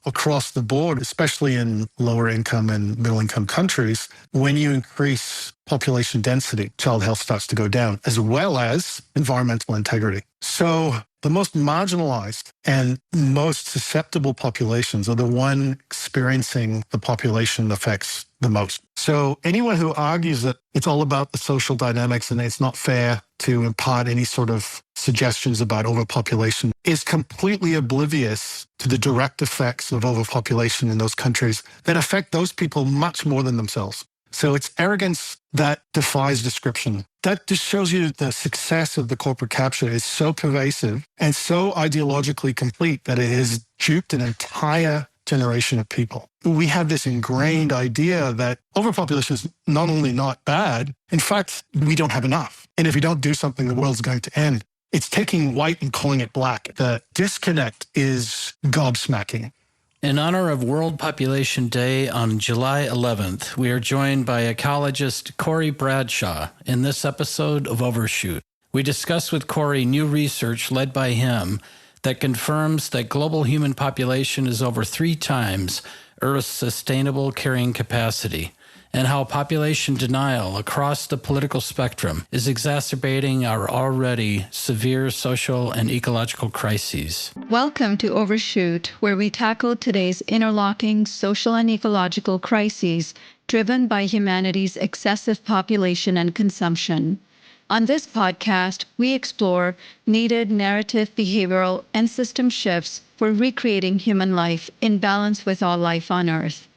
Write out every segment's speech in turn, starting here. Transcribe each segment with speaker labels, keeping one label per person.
Speaker 1: across the board, especially in lower income and middle income countries, when you increase population density, child health starts to go down, as well as environmental integrity. So the most marginalized and most susceptible populations are the one experiencing the population effects the most. So anyone who argues that it's all about the social dynamics and it's not fair to impart any sort of suggestions about overpopulation is completely oblivious to the direct effects of overpopulation in those countries that affect those people much more than themselves. So it's arrogance that defies description. That just shows you the success of the corporate capture is so pervasive and so ideologically complete that it has duped an entire generation of people. We have this ingrained idea that overpopulation is not only not bad, in fact, we don't have enough. And if we don't do something, the world's going to end. It's taking white and calling it black. The disconnect is gobsmacking.
Speaker 2: In honor of World Population Day on July 11th, we are joined by ecologist Corey Bradshaw in this episode of Overshoot. We discuss with Corey new research led by him that confirms that global human population is over 3 times Earth's sustainable carrying capacity, and how population denial across the political spectrum is exacerbating our already severe social and ecological crises.
Speaker 3: Welcome to Overshoot, where we tackle today's interlocking social and ecological crises driven by humanity's excessive population and consumption. On this podcast, we explore needed narrative, behavioral, and system shifts for recreating human life in balance with all life on Earth.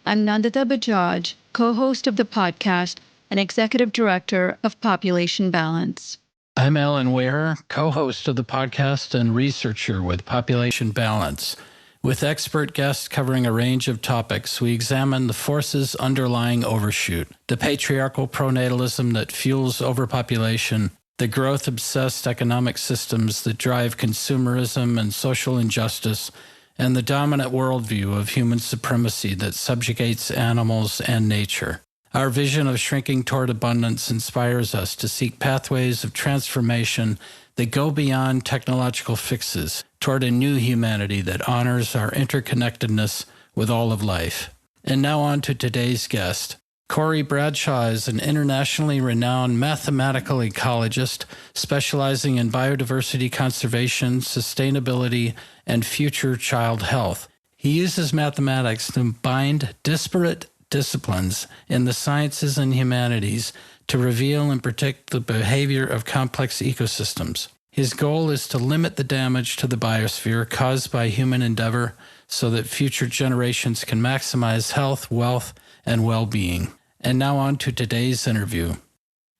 Speaker 3: I'm Nandita Bajaj, co-host of the podcast and executive director of Population Balance.
Speaker 2: I'm Alan Ware, co-host of the podcast and researcher with Population Balance. With expert guests covering a range of topics, we examine the forces underlying overshoot, the patriarchal pronatalism that fuels overpopulation, the growth-obsessed economic systems that drive consumerism and social injustice, and the dominant worldview of human supremacy that subjugates animals and nature. Our vision of shrinking toward abundance inspires us to seek pathways of transformation that go beyond technological fixes toward a new humanity that honors our interconnectedness with all of life. And now on to today's guest. Corey Bradshaw is an internationally renowned mathematical ecologist specializing in biodiversity conservation, sustainability, and future child health. He uses mathematics to bind disparate disciplines in the sciences and humanities to reveal and predict the behavior of complex ecosystems. His goal is to limit the damage to the biosphere caused by human endeavor so that future generations can maximize health, wealth, and well-being. And now on to today's interview.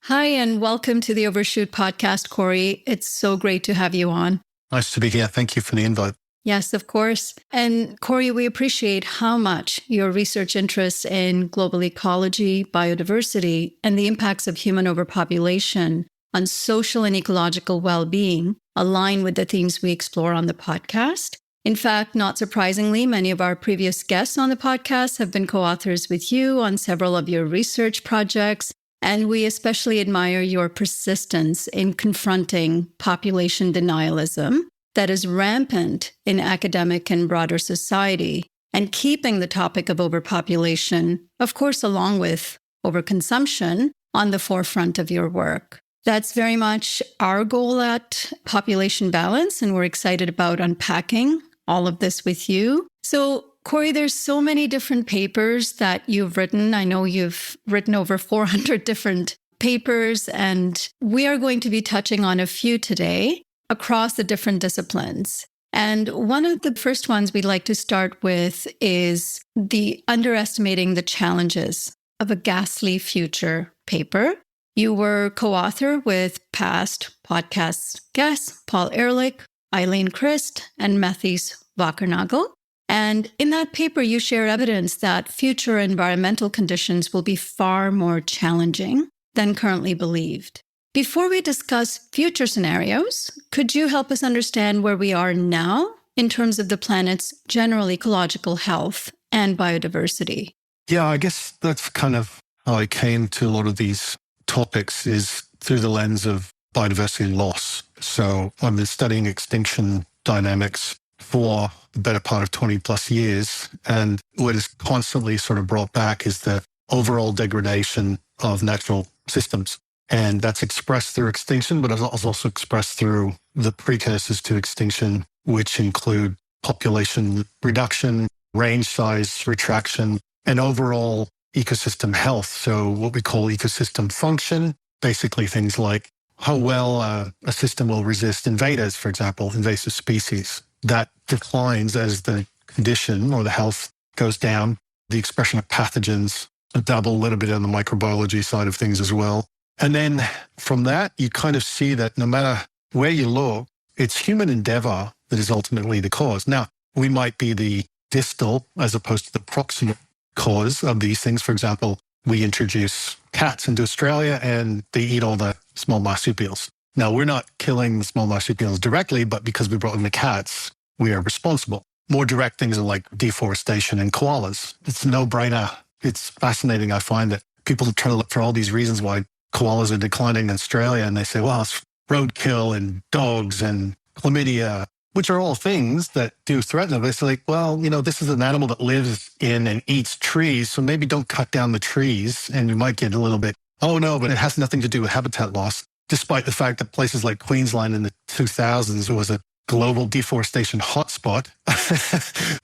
Speaker 3: Hi, and welcome to the Overshoot podcast, Corey. It's so great to have you on.
Speaker 1: Nice to be here. Thank you for the invite.
Speaker 3: Yes, of course. And Corey, we appreciate how much your research interests in global ecology, biodiversity, and the impacts of human overpopulation on social and ecological well-being align with the themes we explore on the podcast. In fact, not surprisingly, many of our previous guests on the podcast have been co-authors with you on several of your research projects, and we especially admire your persistence in confronting population denialism that is rampant in academic and broader society, and keeping the topic of overpopulation, of course, along with overconsumption, on the forefront of your work. That's very much our goal at Population Balance, and we're excited about unpacking all of this with you. So, Corey, there's so many different papers that you've written. I know you've written over 400 different papers, and we are going to be touching on a few today across the different disciplines. And one of the first ones we'd like to start with is the underestimating the challenges of a ghastly future paper. You were co-author with past podcast guests, Paul Ehrlich, Eileen Christ, and Matthijs Wakernagel. And in that paper, you share evidence that future environmental conditions will be far more challenging than currently believed. Before we discuss future scenarios, could you help us understand where we are now in terms of the planet's general ecological health and biodiversity?
Speaker 1: Yeah, I guess that's kind of how I came to a lot of these topics is through the lens of biodiversity loss. So I've been studying extinction dynamics for the better part of 20 plus years. And what is constantly sort of brought back is the overall degradation of natural systems. And that's expressed through extinction, but it's also expressed through the precursors to extinction, which include population reduction, range size retraction, and overall ecosystem health. So what we call ecosystem function, basically things like how well a system will resist invaders, for example, invasive species. That declines as the condition or the health goes down. The expression of pathogens dabble a little bit on the microbiology side of things as well. And then from that, you kind of see that no matter where you look, it's human endeavor that is ultimately the cause. Now, we might be the distal as opposed to the proximate cause of these things. For example, we introduce cats into Australia and they eat all the small marsupials. Now, we're not killing the small marsupials directly, but because we brought in the cats, we are responsible. More direct things are like deforestation and koalas. It's a no-brainer. It's fascinating. I find that people try to look for all these reasons why koalas are declining in Australia, and they say, well, it's roadkill and dogs and chlamydia, which are all things that do threaten them. It's like, well, this is an animal that lives in and eats trees, so maybe don't cut down the trees, and you might get a little bit, oh no, but it has nothing to do with habitat loss, despite the fact that places like Queensland in the 2000s was a global deforestation hotspot.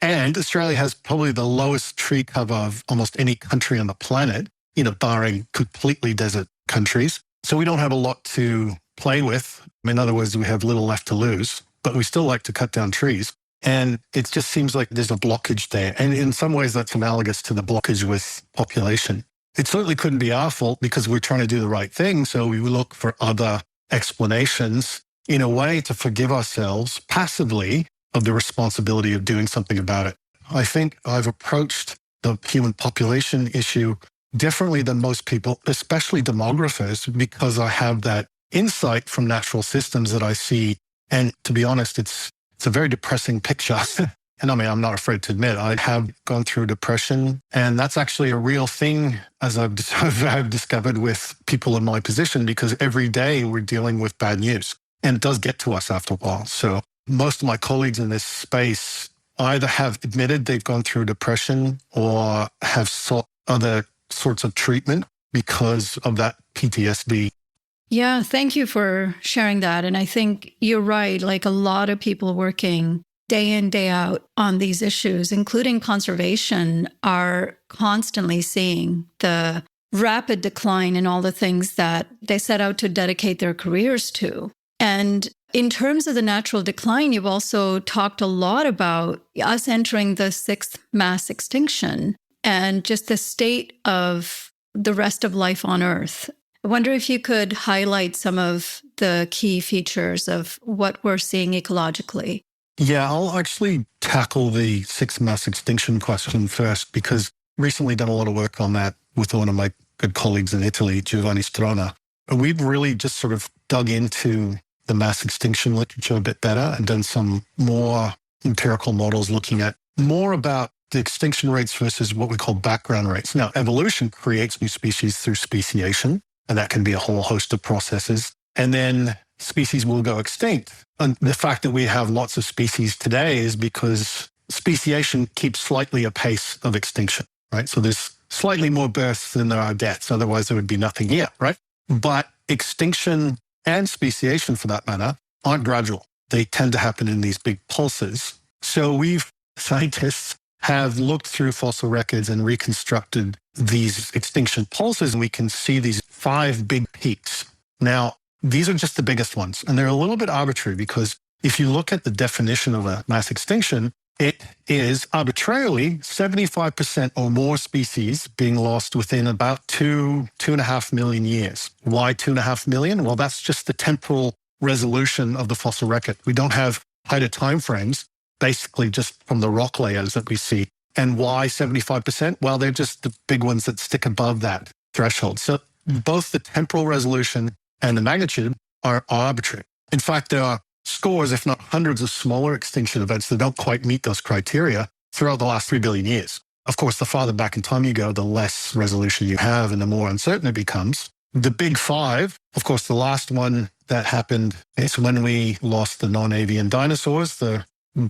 Speaker 1: And Australia has probably the lowest tree cover of almost any country on the planet, barring completely desert countries. So we don't have a lot to play with. In other words, we have little left to lose, but we still like to cut down trees. And it just seems like there's a blockage there. And in some ways, that's analogous to the blockage with population. It certainly couldn't be our fault because we're trying to do the right thing. So we look for other explanations in a way to forgive ourselves passively of the responsibility of doing something about it. I think I've approached the human population issue differently than most people, especially demographers, because I have that insight from natural systems that I see. And to be honest, it's a very depressing picture. And I mean, I'm not afraid to admit, I have gone through depression. And that's actually a real thing, as I've discovered with people in my position, because every day we're dealing with bad news. And it does get to us after a while. So most of my colleagues in this space either have admitted they've gone through depression or have sought other sorts of treatment because of that PTSD.
Speaker 3: Yeah, thank you for sharing that. And I think you're right. Like a lot of people working day in, day out on these issues, including conservation, are constantly seeing the rapid decline in all the things that they set out to dedicate their careers to. And in terms of the natural decline, you've also talked a lot about us entering the sixth mass extinction and just the state of the rest of life on Earth. I wonder if you could highlight some of the key features of what we're seeing ecologically.
Speaker 1: Yeah, I'll actually tackle the sixth mass extinction question first, because recently done a lot of work on that with one of my good colleagues in Italy, Giovanni Strona. We've really just sort of dug into the mass extinction literature a bit better and done some more empirical models looking at more about the extinction rates versus what we call background rates. Now, evolution creates new species through speciation, and that can be a whole host of processes. And then species will go extinct. And the fact that we have lots of species today is because speciation keeps slightly a pace of extinction, right? So there's slightly more births than there are deaths. Otherwise, there would be nothing here, right? But extinction and speciation, for that matter, aren't gradual. They tend to happen in these big pulses. So scientists have looked through fossil records and reconstructed these extinction pulses, and we can see these 5 big peaks. Now, these are just the biggest ones, and they're a little bit arbitrary because if you look at the definition of a mass extinction, it is arbitrarily 75% or more species being lost within about 2.5 million years. Why 2.5 million? Well, that's just the temporal resolution of the fossil record. We don't have tighter timeframes, basically just from the rock layers that we see. And why 75%? Well, they're just the big ones that stick above that threshold. So both the temporal resolution and the magnitude are arbitrary. In fact, there are scores, if not hundreds, of smaller extinction events that don't quite meet those criteria throughout the last 3 billion years. Of course, the farther back in time you go, the less resolution you have and the more uncertain it becomes. The big 5, of course, the last one that happened is when we lost the non-avian dinosaurs, the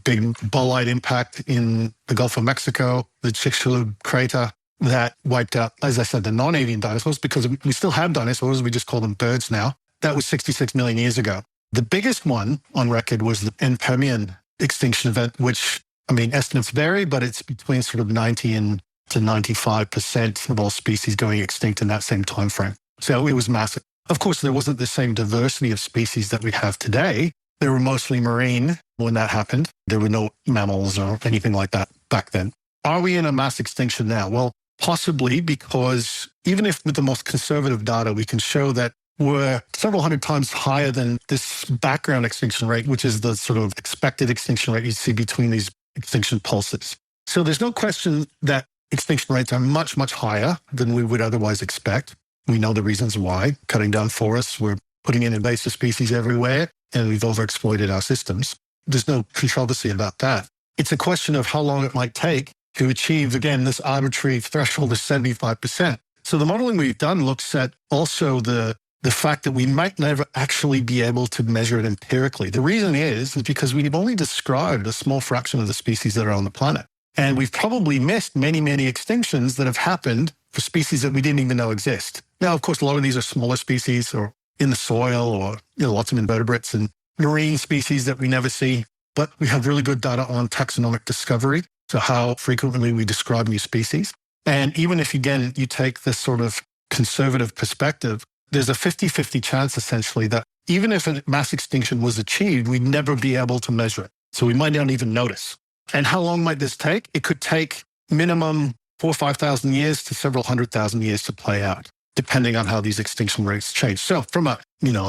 Speaker 1: big bolide impact in the Gulf of Mexico, the Chicxulub crater that wiped out, as I said, the non-avian dinosaurs, because we still have dinosaurs, we just call them birds now. That was 66 million years ago. The biggest one on record was the end Permian extinction event, which, I mean, estimates vary, but it's between sort of 90 and to 95% of all species going extinct in that same time frame. So it was massive. Of course, there wasn't the same diversity of species that we have today. They were mostly marine when that happened. There were no mammals or anything like that back then. Are we in a mass extinction now? Well, possibly, because even if with the most conservative data, we can show that we're several hundred times higher than this background extinction rate, which is the sort of expected extinction rate you see between these extinction pulses. So there's no question that extinction rates are much, much higher than we would otherwise expect. We know the reasons why. Cutting down forests, we're putting in invasive species everywhere, and we've overexploited our systems. There's no controversy about that. It's a question of how long it might take to achieve, again, this arbitrary threshold of 75%. So the modeling we've done looks at also the fact that we might never actually be able to measure it empirically. The reason is because we've only described a small fraction of the species that are on the planet. And we've probably missed many, many extinctions that have happened for species that we didn't even know exist. Now, of course, a lot of these are smaller species or in the soil or lots of invertebrates and marine species that we never see. But we have really good data on taxonomic discovery, so how frequently we describe new species. And even if, again, you take this sort of conservative perspective, there's a 50-50 chance, essentially, that even if a mass extinction was achieved, we'd never be able to measure it. So we might not even notice. And how long might this take? It could take minimum 4,000 or 5,000 years to several 100,000 years to play out, depending on how these extinction rates change. So from a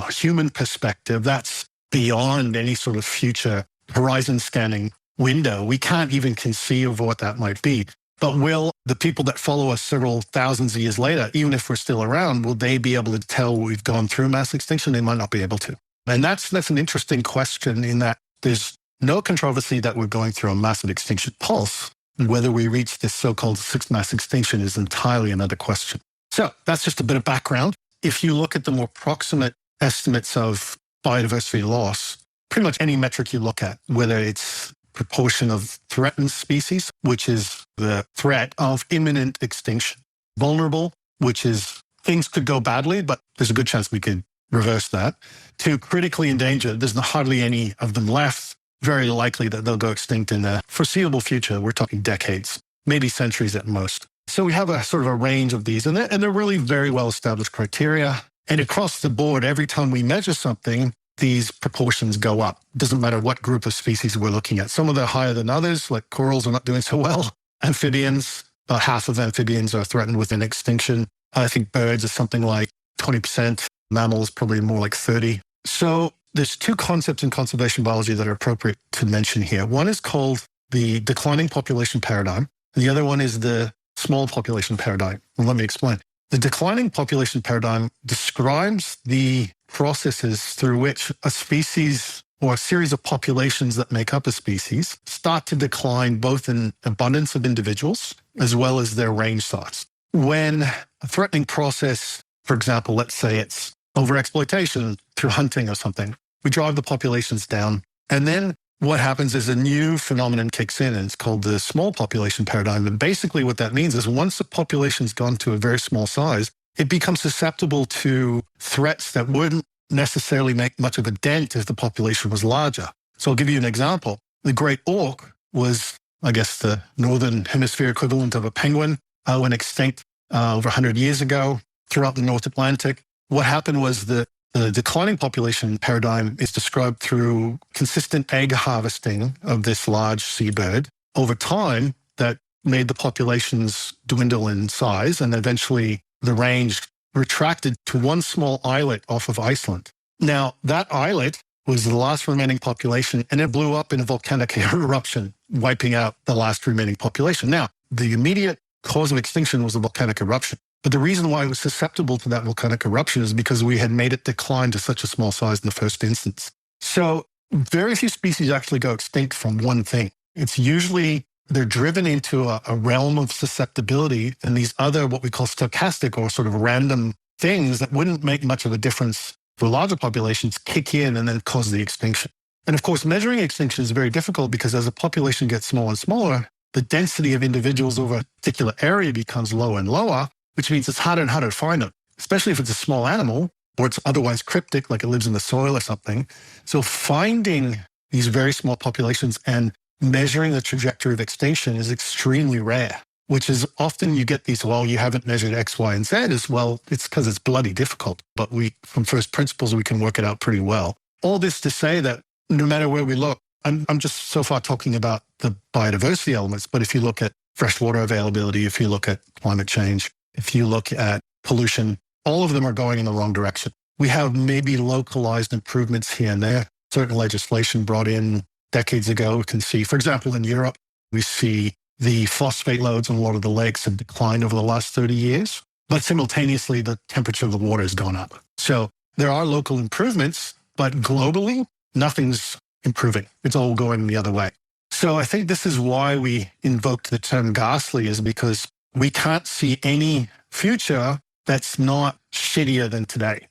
Speaker 1: human perspective, that's beyond any sort of future horizon scanning window. We can't even conceive of what that might be. But will the people that follow us several thousands of years later, even if we're still around, will they be able to tell we've gone through mass extinction? They might not be able to. And that's an interesting question, in that there's no controversy that we're going through a massive extinction pulse. Whether we reach this so-called sixth mass extinction is entirely another question. So that's just a bit of background. If you look at the more proximate estimates of biodiversity loss, pretty much any metric you look at, whether it's proportion of threatened species, which is the threat of imminent extinction, vulnerable, which is things could go badly, but there's a good chance we could reverse that, to critically endangered, there's hardly any of them left. Very likely that they'll go extinct in the foreseeable future. We're talking decades, maybe centuries at most. So we have a sort of a range of these, and they're really very well-established criteria. And across the board, every time we measure something, these proportions go up. Doesn't matter what group of species we're looking at. Some of them are higher than others, like corals are not doing so well. Amphibians, about half of amphibians are threatened with an extinction. I think birds are something like 20%. Mammals, probably more like 30%. So there's two concepts in conservation biology that are appropriate to mention here. One is called the declining population paradigm, and the other one is the small population paradigm. And let me explain. The declining population paradigm describes the processes through which a species or a series of populations that make up a species start to decline, both in abundance of individuals as well as their range size. When a threatening process, for example, let's say it's overexploitation through hunting or something, we drive the populations down. And then what happens is a new phenomenon kicks in, and it's called the small population paradigm. And basically what that means is once the population's gone to a very small size, it becomes susceptible to threats that wouldn't necessarily make much of a dent if the population was larger. So I'll give you an example. The great auk was, I guess, the northern hemisphere equivalent of a penguin, went extinct over 100 years ago throughout the North Atlantic. What happened was the declining population paradigm is described through consistent egg harvesting of this large seabird. Over time, that made the populations dwindle in size, and eventually the range retracted to one small islet off of Iceland. Now, that islet was the last remaining population, and it blew up in a volcanic eruption, wiping out the last remaining population. Now, the immediate cause of extinction was the volcanic eruption. But the reason why it was susceptible to that volcanic eruption is because we had made it decline to such a small size in the first instance. So very few species actually go extinct from one thing. It's usually they're driven into a realm of susceptibility, and these other what we call stochastic or sort of random things that wouldn't make much of a difference for larger populations kick in and then cause the extinction. And of course, measuring extinction is very difficult because as the population gets smaller and smaller, the density of individuals over a particular area becomes lower and lower, which means it's harder and harder to find them, especially if it's a small animal or it's otherwise cryptic, like it lives in the soil or something. So finding these very small populations and measuring the trajectory of extinction is extremely rare, which is often you get these, well, you haven't measured X, Y, and Z as well. It's because it's bloody difficult. But from first principles, we can work it out pretty well. All this to say that no matter where we look, I'm just so far talking about the biodiversity elements, but if you look at freshwater availability, if you look at climate change, if you look at pollution, all of them are going in the wrong direction. We have maybe localized improvements here and there. Certain legislation brought in decades ago. We can see, for example, in Europe, we see the phosphate loads on a lot of the lakes have declined over the last 30 years, but simultaneously the temperature of the water has gone up. So there are local improvements, but globally, nothing's improving. It's all going the other way. So I think this is why we invoked the term ghastly, is because we can't see any future that's not shittier than today.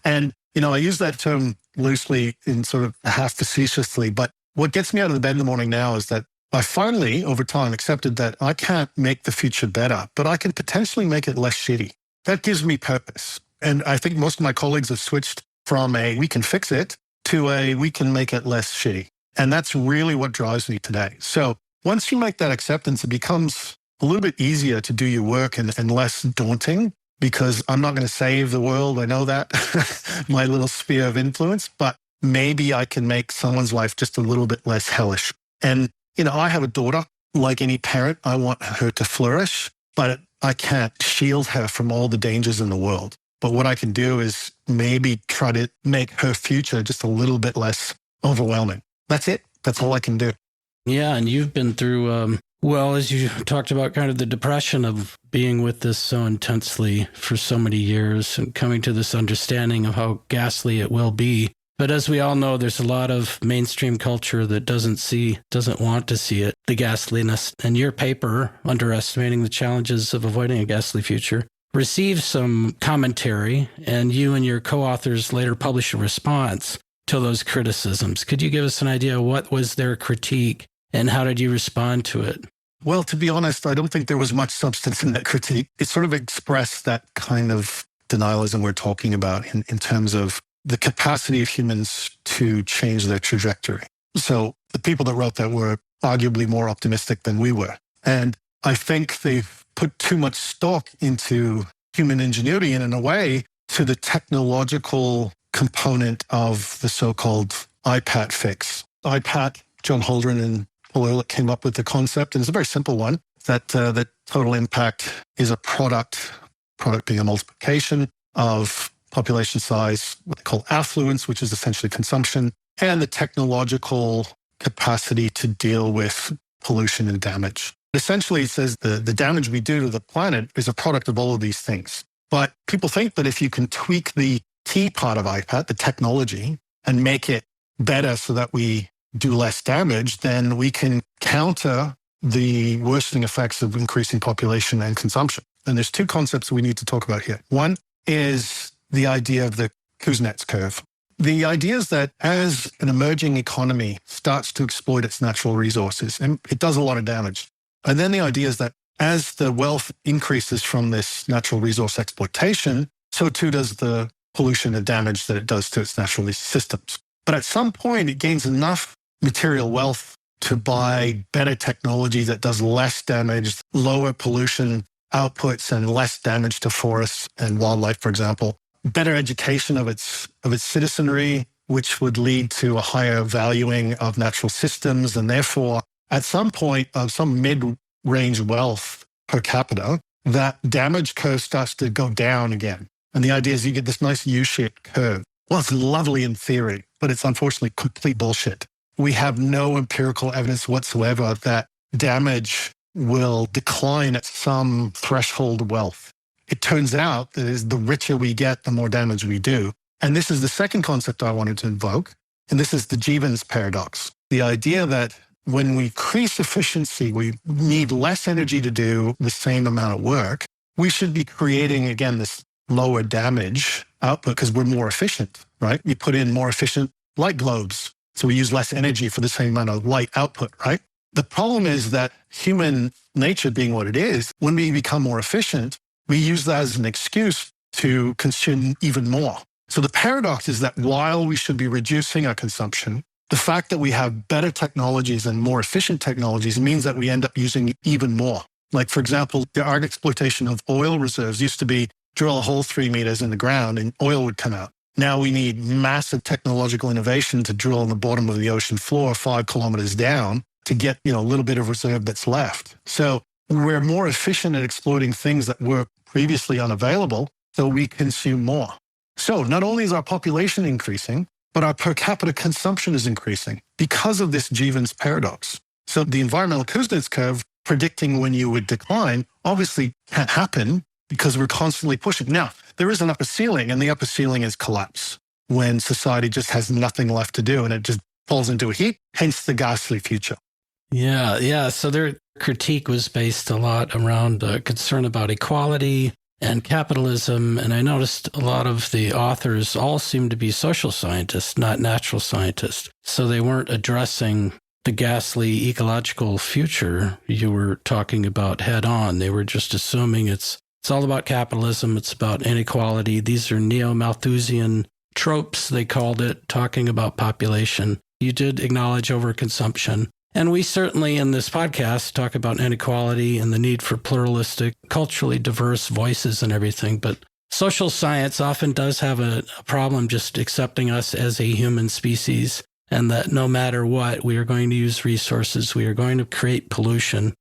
Speaker 1: And, I use that term loosely in sort of half facetiously, but what gets me out of the bed in the morning now is that I finally, over time, accepted that I can't make the future better, but I can potentially make it less shitty. That gives me purpose. And I think most of my colleagues have switched from a we can fix it to a we can make it less shitty. And that's really what drives me today. So once you make that acceptance, it becomes a little bit easier to do your work and less daunting, because I'm not going to save the world. I know that, my little sphere of influence, but maybe I can make someone's life just a little bit less hellish. And, I have a daughter. Like any parent, I want her to flourish, but I can't shield her from all the dangers in the world. But what I can do is maybe try to make her future just a little bit less overwhelming. That's it. That's all I can do.
Speaker 2: Yeah, and you've been through, as you talked about, kind of the depression of being with this so intensely for so many years and coming to this understanding of how ghastly it will be. But as we all know, there's a lot of mainstream culture that doesn't want to see it, the ghastliness. And your paper, Underestimating the Challenges of Avoiding a Ghastly Future, received some commentary, and you and your co-authors later published a response to those criticisms. Could you give us an idea what was their critique and how did you respond to it?
Speaker 1: Well, to be honest, I don't think there was much substance in that critique. It sort of expressed that kind of denialism we're talking about in terms of the capacity of humans to change their trajectory. So the people that wrote that were arguably more optimistic than we were. And I think they've put too much stock into human ingenuity and in a way to the technological component of the so-called IPAT fix. IPAT, John Holdren and Paul Ehrlich came up with the concept, and it's a very simple one, that total impact is a product being a multiplication of population size, what they call affluence, which is essentially consumption, and the technological capacity to deal with pollution and damage. Essentially, it says the damage we do to the planet is a product of all of these things. But people think that if you can tweak the T part of IPAT, the technology, and make it better so that we do less damage, then we can counter the worsening effects of increasing population and consumption. And there's two concepts we need to talk about here. One is the idea of the Kuznets curve. The idea is that as an emerging economy starts to exploit its natural resources, and it does a lot of damage. And then the idea is that as the wealth increases from this natural resource exploitation, so too does the pollution and damage that it does to its natural systems. But at some point, it gains enough material wealth to buy better technology that does less damage, lower pollution outputs, and less damage to forests and wildlife, for example. Better education of its citizenry, which would lead to a higher valuing of natural systems, and therefore, at some point of some mid-range wealth per capita, that damage curve starts to go down again. And the idea is you get this nice U-shaped curve. Well, it's lovely in theory, but it's unfortunately complete bullshit. We have no empirical evidence whatsoever that damage will decline at some threshold wealth. It turns out that the richer we get, the more damage we do. And this is the second concept I wanted to invoke, and this is the Jevons paradox. The idea that when we increase efficiency, we need less energy to do the same amount of work. We should be creating, again, this lower damage output because we're more efficient, right? You put in more efficient light globes. So we use less energy for the same amount of light output, right? The problem is that human nature being what it is, when we become more efficient, we use that as an excuse to consume even more. So the paradox is that while we should be reducing our consumption, the fact that we have better technologies and more efficient technologies means that we end up using even more. Like, for example, the art exploitation of oil reserves used to be drill a hole 3 meters in the ground and oil would come out. Now we need massive technological innovation to drill on the bottom of the ocean floor 5 kilometers down to get, a little bit of reserve that's left. So we're more efficient at exploiting things that were previously unavailable, so we consume more. So not only is our population increasing, but our per capita consumption is increasing because of this Jevons paradox. So the environmental Kuznets curve predicting when you would decline obviously can't happen because we're constantly pushing. Now, there is an upper ceiling, and the upper ceiling is collapse when society just has nothing left to do and it just falls into a heap, hence the ghastly future.
Speaker 2: Yeah. So their critique was based a lot around concern about equality and capitalism. And I noticed a lot of the authors all seemed to be social scientists, not natural scientists. So they weren't addressing the ghastly ecological future you were talking about head on. They were just assuming it's all about capitalism. It's about inequality. These are neo-Malthusian tropes, they called it, talking about population. You did acknowledge overconsumption. And we certainly in this podcast talk about inequality and the need for pluralistic, culturally diverse voices and everything. But social science often does have a problem just accepting us as a human species, and that no matter what, we are going to use resources. We are going to create pollution.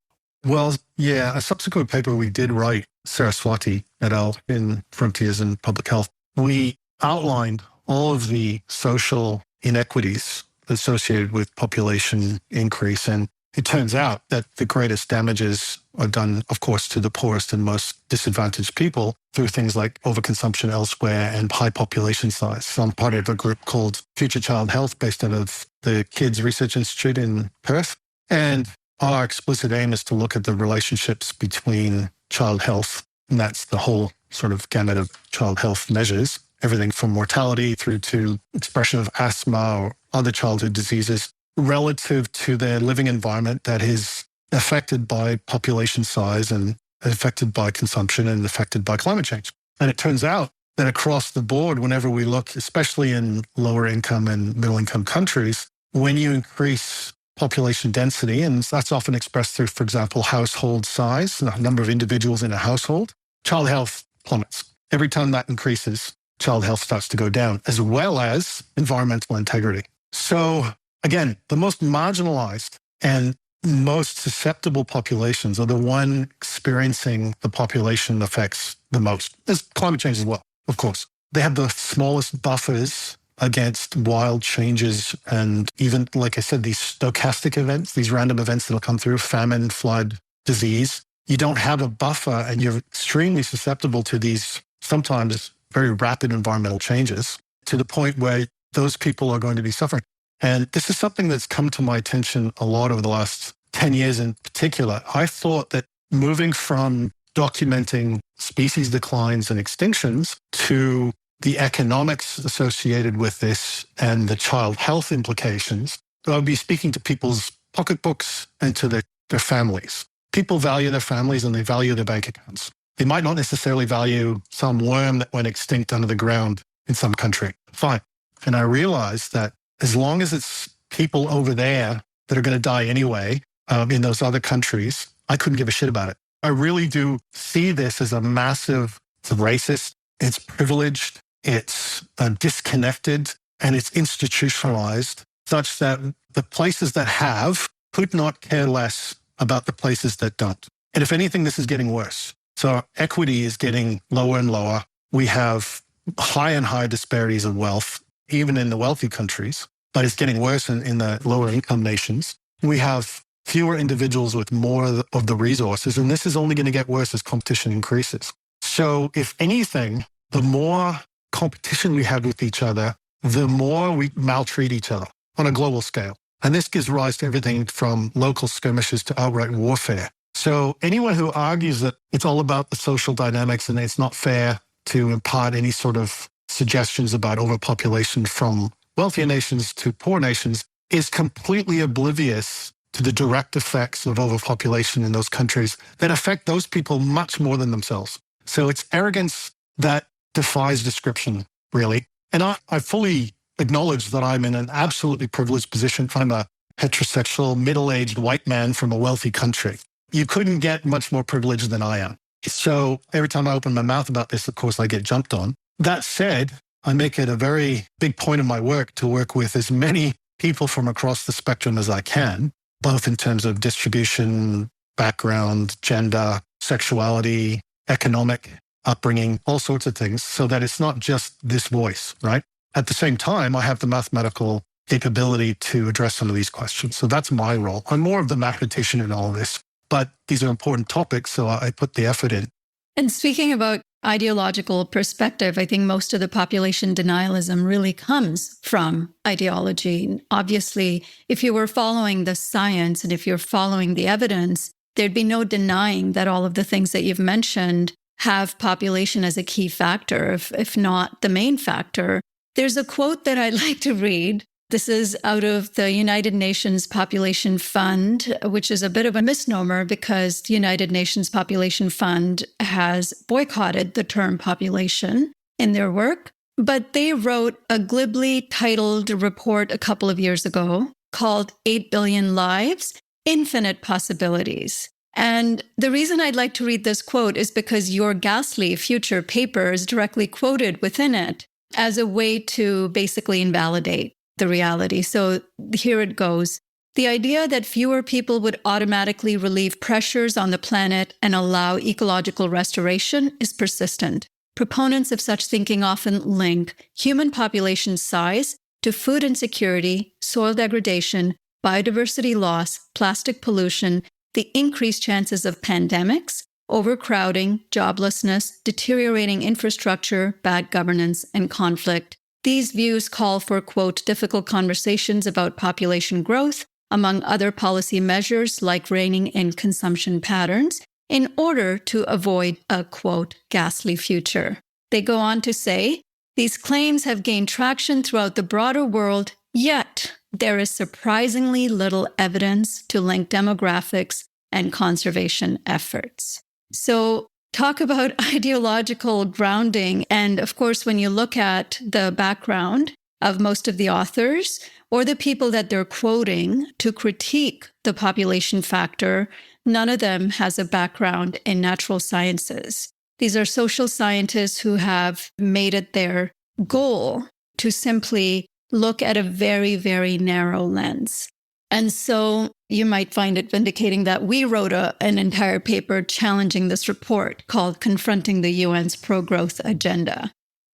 Speaker 1: Well, yeah, a subsequent paper we did write, Saraswati et al. In Frontiers in Public Health, we outlined all of the social inequities associated with population increase. And it turns out that the greatest damages are done, of course, to the poorest and most disadvantaged people through things like overconsumption elsewhere and high population size. So I'm part of a group called Future Child Health based out of the Kids Research Institute in Perth. And our explicit aim is to look at the relationships between child health, and that's the whole sort of gamut of child health measures, everything from mortality through to expression of asthma or other childhood diseases, relative to their living environment that is affected by population size and affected by consumption and affected by climate change. And it turns out that across the board, whenever we look, especially in lower income and middle income countries, when you increase population density, and that's often expressed through, for example, household size, the number of individuals in a household, child health plummets. Every time that increases, child health starts to go down, as well as environmental integrity. So again, the most marginalized and most susceptible populations are the one experiencing the population effects the most. There's climate change as well, of course. They have the smallest buffers against wild changes and even, like I said, these stochastic events, these random events that'll come through, famine, flood, disease. You don't have a buffer and you're extremely susceptible to these sometimes very rapid environmental changes to the point where those people are going to be suffering. And this is something that's come to my attention a lot over the last 10 years in particular. I thought that moving from documenting species declines and extinctions to the economics associated with this and the child health implications, I'll be speaking to people's pocketbooks and to their families. People value their families and they value their bank accounts. They might not necessarily value some worm that went extinct under the ground in some country. Fine. And I realized that as long as it's people over there that are going to die anyway in those other countries, I couldn't give a shit about it. I really do see this as a massive, it's racist, it's privileged, it's disconnected, and it's institutionalized such that the places that have could not care less about the places that don't. And if anything, this is getting worse. So equity is getting lower and lower. We have high and high disparities of wealth, even in the wealthy countries, but it's getting worse in the lower income nations. We have fewer individuals with more of the resources, and this is only going to get worse as competition increases. So if anything, the more competition we have with each other, the more we maltreat each other on a global scale. And this gives rise to everything from local skirmishes to outright warfare. So anyone who argues that it's all about the social dynamics and it's not fair to impart any sort of suggestions about overpopulation from wealthier nations to poor nations is completely oblivious to the direct effects of overpopulation in those countries that affect those people much more than themselves. So it's arrogance that defies description, really. And I fully acknowledge that I'm in an absolutely privileged position. I'm a heterosexual, middle-aged white man from a wealthy country. You couldn't get much more privileged than I am. So every time I open my mouth about this, of course, I get jumped on. That said, I make it a very big point of my work to work with as many people from across the spectrum as I can, both in terms of distribution, background, gender, sexuality, economic upbringing, all sorts of things, so that it's not just this voice, right? At the same time, I have the mathematical capability to address some of these questions. So that's my role. I'm more of the mathematician in all of this, but these are important topics, so I put the effort in.
Speaker 3: And speaking about ideological perspective, I think most of the population denialism really comes from ideology. Obviously, if you were following the science and if you're following the evidence, there'd be no denying that all of the things that you've mentioned have population as a key factor, if not the main factor. There's a quote that I'd like to read. This is out of the United Nations Population Fund, which is a bit of a misnomer because the United Nations Population Fund has boycotted the term population in their work. But they wrote a glibly titled report a couple of years ago called 8 Billion Lives, Infinite Possibilities. And the reason I'd like to read this quote is because your Ghastly future paper is directly quoted within it as a way to basically invalidate the reality. So here it goes. The idea that fewer people would automatically relieve pressures on the planet and allow ecological restoration is persistent. Proponents of such thinking often link human population size to food insecurity, soil degradation, biodiversity loss, plastic pollution, the increased chances of pandemics, overcrowding, joblessness, deteriorating infrastructure, bad governance, and conflict. These views call for, quote, difficult conversations about population growth, among other policy measures like reining in consumption patterns, in order to avoid a, quote, ghastly future. They go on to say, these claims have gained traction throughout the broader world, yet there is surprisingly little evidence to link demographics and conservation efforts. So talk about ideological grounding. And of course, when you look at the background of most of the authors or the people that they're quoting to critique the population factor, none of them has a background in natural sciences. These are social scientists who have made it their goal to simply look at a very, very narrow lens. And so you might find it vindicating that we wrote an entire paper challenging this report called Confronting the UN's Pro-Growth Agenda.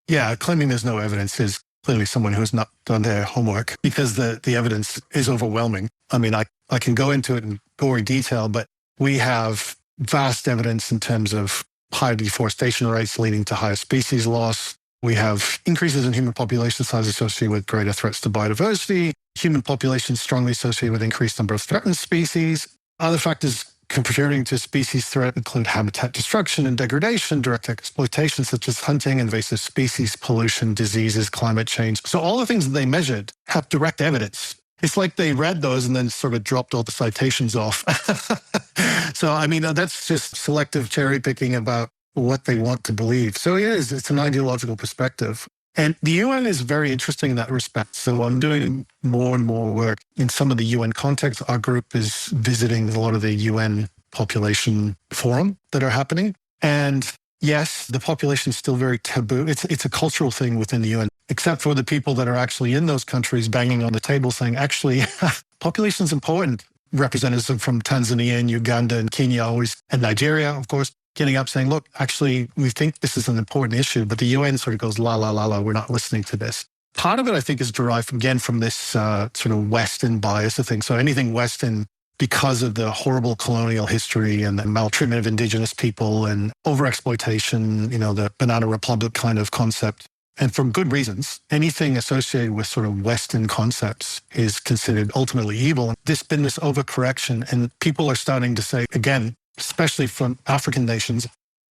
Speaker 1: Yeah, claiming there's no evidence is clearly someone who's not done their homework because the evidence is overwhelming. I mean, I can go into it in gory detail, but we have vast evidence in terms of higher deforestation rates leading to higher species loss. We have increases in human population size associated with greater threats to biodiversity. Human population strongly associated with increased number of threatened species. Other factors contributing to species threat include habitat destruction and degradation, direct exploitation such as hunting, invasive species, pollution, diseases, climate change. So all the things that they measured have direct evidence. It's like they read those and then sort of dropped all the citations off. So, I mean, that's just selective cherry picking about what they want to believe. So it's an ideological perspective. And the UN is very interesting in that respect. So I'm doing more and more work in some of the UN context. Our group is visiting a lot of the UN population forum that are happening. And yes, the population is still very taboo. It's a cultural thing within the UN, except for the people that are actually in those countries banging on the table saying, actually, population is important. Representatives from Tanzania and Uganda and Kenya always, and Nigeria, of course, getting up saying, look, actually, we think this is an important issue, but the UN sort of goes, la, la, la, la, we're not listening to this. Part of it, I think, is derived, again, from this sort of Western bias of things. So anything Western, because of the horrible colonial history and the maltreatment of indigenous people and overexploitation, the banana republic kind of concept. And for good reasons, anything associated with sort of Western concepts is considered ultimately evil. There's been this overcorrection, and people are starting to say, again, especially from African nations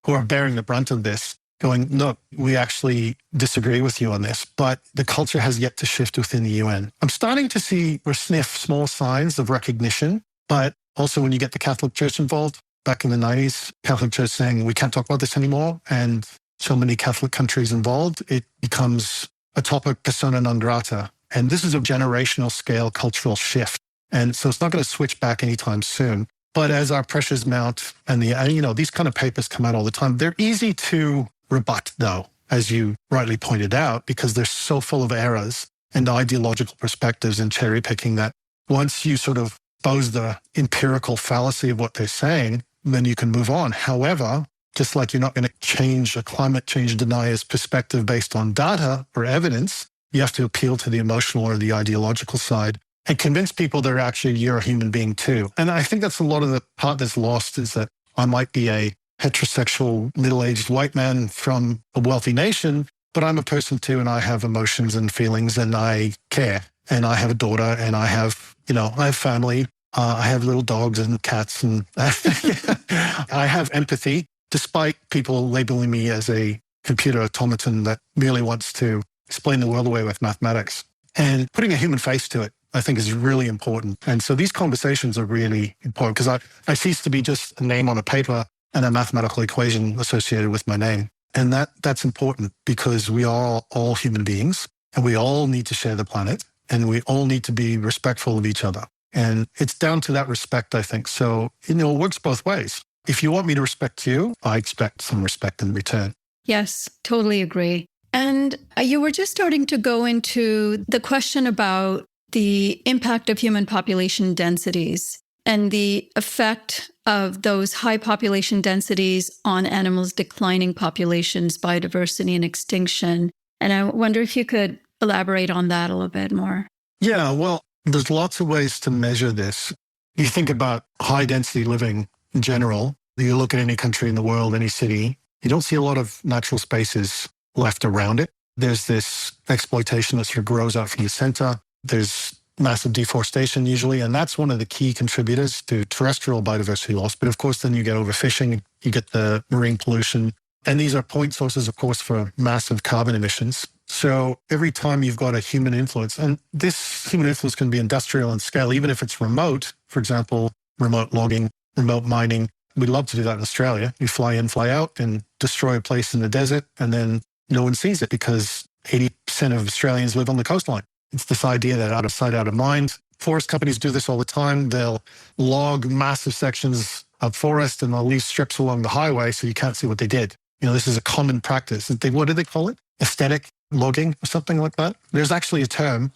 Speaker 1: who are bearing the brunt of this, going, look, we actually disagree with you on this, but the culture has yet to shift within the UN. I'm starting to see or sniff small signs of recognition, but also when you get the Catholic Church involved, back in the 90s, Catholic Church saying we can't talk about this anymore, and so many Catholic countries involved, it becomes a topic persona non grata. And this is a generational scale cultural shift. And so it's not going to switch back anytime soon. But as our pressures mount and these kind of papers come out all the time, they're easy to rebut, though, as you rightly pointed out, because they're so full of errors and ideological perspectives and cherry picking that once you sort of expose the empirical fallacy of what they're saying, then you can move on. However, just like you're not going to change a climate change denier's perspective based on data or evidence, you have to appeal to the emotional or the ideological side and convince people that actually you're a human being too. And I think that's a lot of the part that's lost, is that I might be a heterosexual middle-aged white man from a wealthy nation, but I'm a person too, and I have emotions and feelings, and I care. And I have a daughter, and I have family. I have little dogs and cats, and I have empathy, despite people labeling me as a computer automaton that merely wants to explain the world away with mathematics. And putting a human face to it, I think, is really important. And so these conversations are really important, because I cease to be just a name on a paper and a mathematical equation associated with my name. And that's important, because we are all human beings, and we all need to share the planet, and we all need to be respectful of each other. And it's down to that respect, I think. So, it works both ways. If you want me to respect you, I expect some respect in return.
Speaker 3: Yes, totally agree. And you were just starting to go into the question about the impact of human population densities and the effect of those high population densities on animals' declining populations, biodiversity, and extinction. And I wonder if you could elaborate on that a little bit more.
Speaker 1: Yeah, well, there's lots of ways to measure this. You think about high density living in general. You look at any country in the world, any city, you don't see a lot of natural spaces left around it. There's this exploitation that sort of grows out from the center. There's massive deforestation usually, and that's one of the key contributors to terrestrial biodiversity loss. But of course, then you get overfishing, you get the marine pollution, and these are point sources, of course, for massive carbon emissions. So every time you've got a human influence, and this human influence can be industrial in scale, even if it's remote, for example, remote logging, remote mining. We'd love to do that in Australia. You fly in, fly out, and destroy a place in the desert, and then no one sees it because 80% of Australians live on the coastline. It's this idea that out of sight, out of mind. Forest companies do this all the time. They'll log massive sections of forest and they'll leave strips along the highway so you can't see what they did. This is a common practice. What do they call it? Aesthetic logging or something like that? There's actually a term.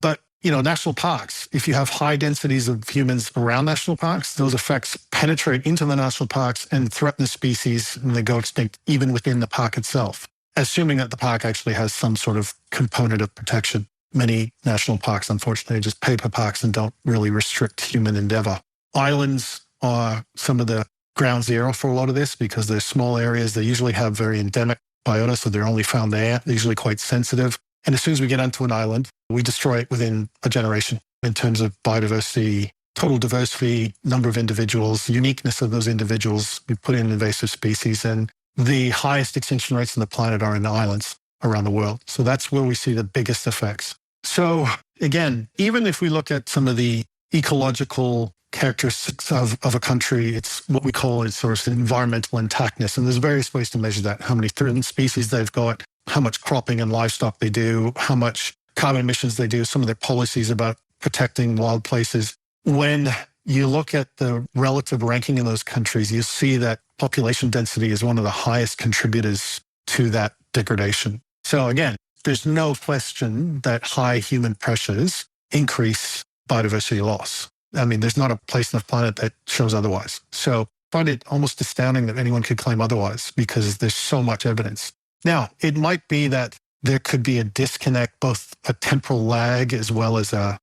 Speaker 1: But, national parks, if you have high densities of humans around national parks, those effects penetrate into the national parks and threaten the species, and they go extinct even within the park itself, assuming that the park actually has some sort of component of protection. Many national parks, unfortunately, are just paper parks and don't really restrict human endeavor. Islands are some of the ground zero for a lot of this, because they're small areas. They usually have very endemic biota, so they're only found there. They're usually quite sensitive. And as soon as we get onto an island, we destroy it within a generation in terms of biodiversity, total diversity, number of individuals, uniqueness of those individuals. We put in invasive species, and the highest extinction rates on the planet are in the islands around the world. So that's where we see the biggest effects. So again, even if we look at some of the ecological characteristics of a country, it's what we call sort of environmental intactness. And there's various ways to measure that. How many threatened species they've got, how much cropping and livestock they do, how much carbon emissions they do, some of their policies about protecting wild places. When you look at the relative ranking in those countries, you see that population density is one of the highest contributors to that degradation. So again, there's no question that high human pressures increase biodiversity loss. I mean, there's not a place on the planet that shows otherwise. So I find it almost astounding that anyone could claim otherwise, because there's so much evidence. Now, it might be that there could be a disconnect, both a temporal lag as well as a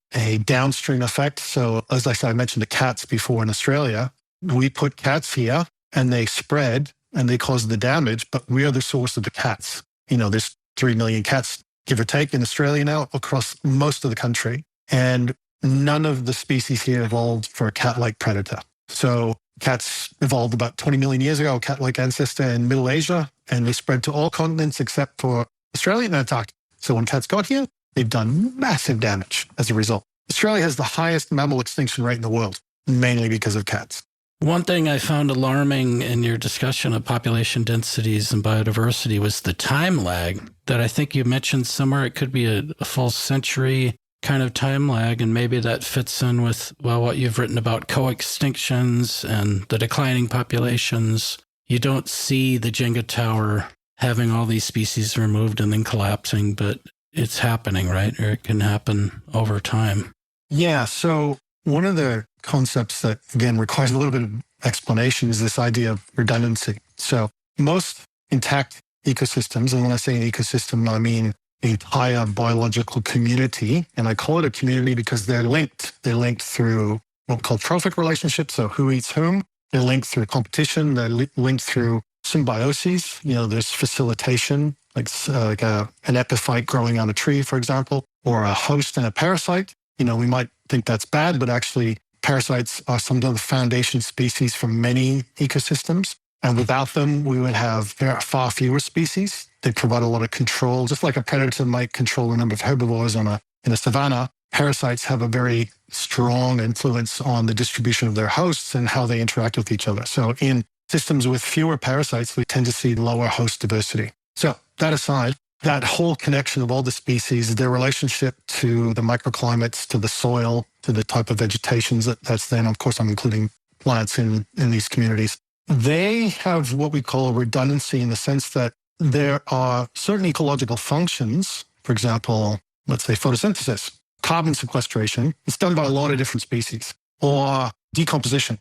Speaker 1: downstream effect. So as I said, I mentioned the cats before in Australia. We put cats here and they spread and they cause the damage, but we are the source of the cats. There's 3 million cats, give or take, in Australia now across most of the country. And none of the species here evolved for a cat-like predator. So Cats evolved about 20 million years ago, cat-like ancestor in Middle Asia, and they spread to all continents except for Australia and Antarctica. So when cats got here, they've done massive damage as a result. Australia has the highest mammal extinction rate in the world, mainly because of cats.
Speaker 2: One thing I found alarming in your discussion of population densities and biodiversity was the time lag that I think you mentioned somewhere. It could be a full century kind of time lag, and maybe that fits in with, well, what you've written about co-extinctions and the declining populations. You don't see the Jenga tower having all these species removed and then collapsing, but it's happening, right? Or it can happen over time.
Speaker 1: Yeah, so one of the concepts that, again, requires a little bit of explanation is this idea of redundancy. So most intact ecosystems, and when I say an ecosystem, I mean the entire biological community, and I call it a community because they're linked. They're linked through what we call trophic relationships, so who eats whom. They're linked through competition. They're linked through symbioses. There's facilitation, like an epiphyte growing on a tree, for example, or a host and a parasite. We might think that's bad, but actually parasites are some of the foundation species for many ecosystems. And without them, we would have far fewer species. They provide a lot of control. Just like a predator might control a number of herbivores in a savanna, parasites have a very strong influence on the distribution of their hosts and how they interact with each other. So in systems with fewer parasites, we tend to see lower host diversity. So that aside, that whole connection of all the species, their relationship to the microclimates, to the soil, to the type of vegetations that's then, of course, I'm including plants in these communities. They have what we call redundancy in the sense that there are certain ecological functions, for example, let's say photosynthesis, carbon sequestration. It's done by a lot of different species. Or decomposition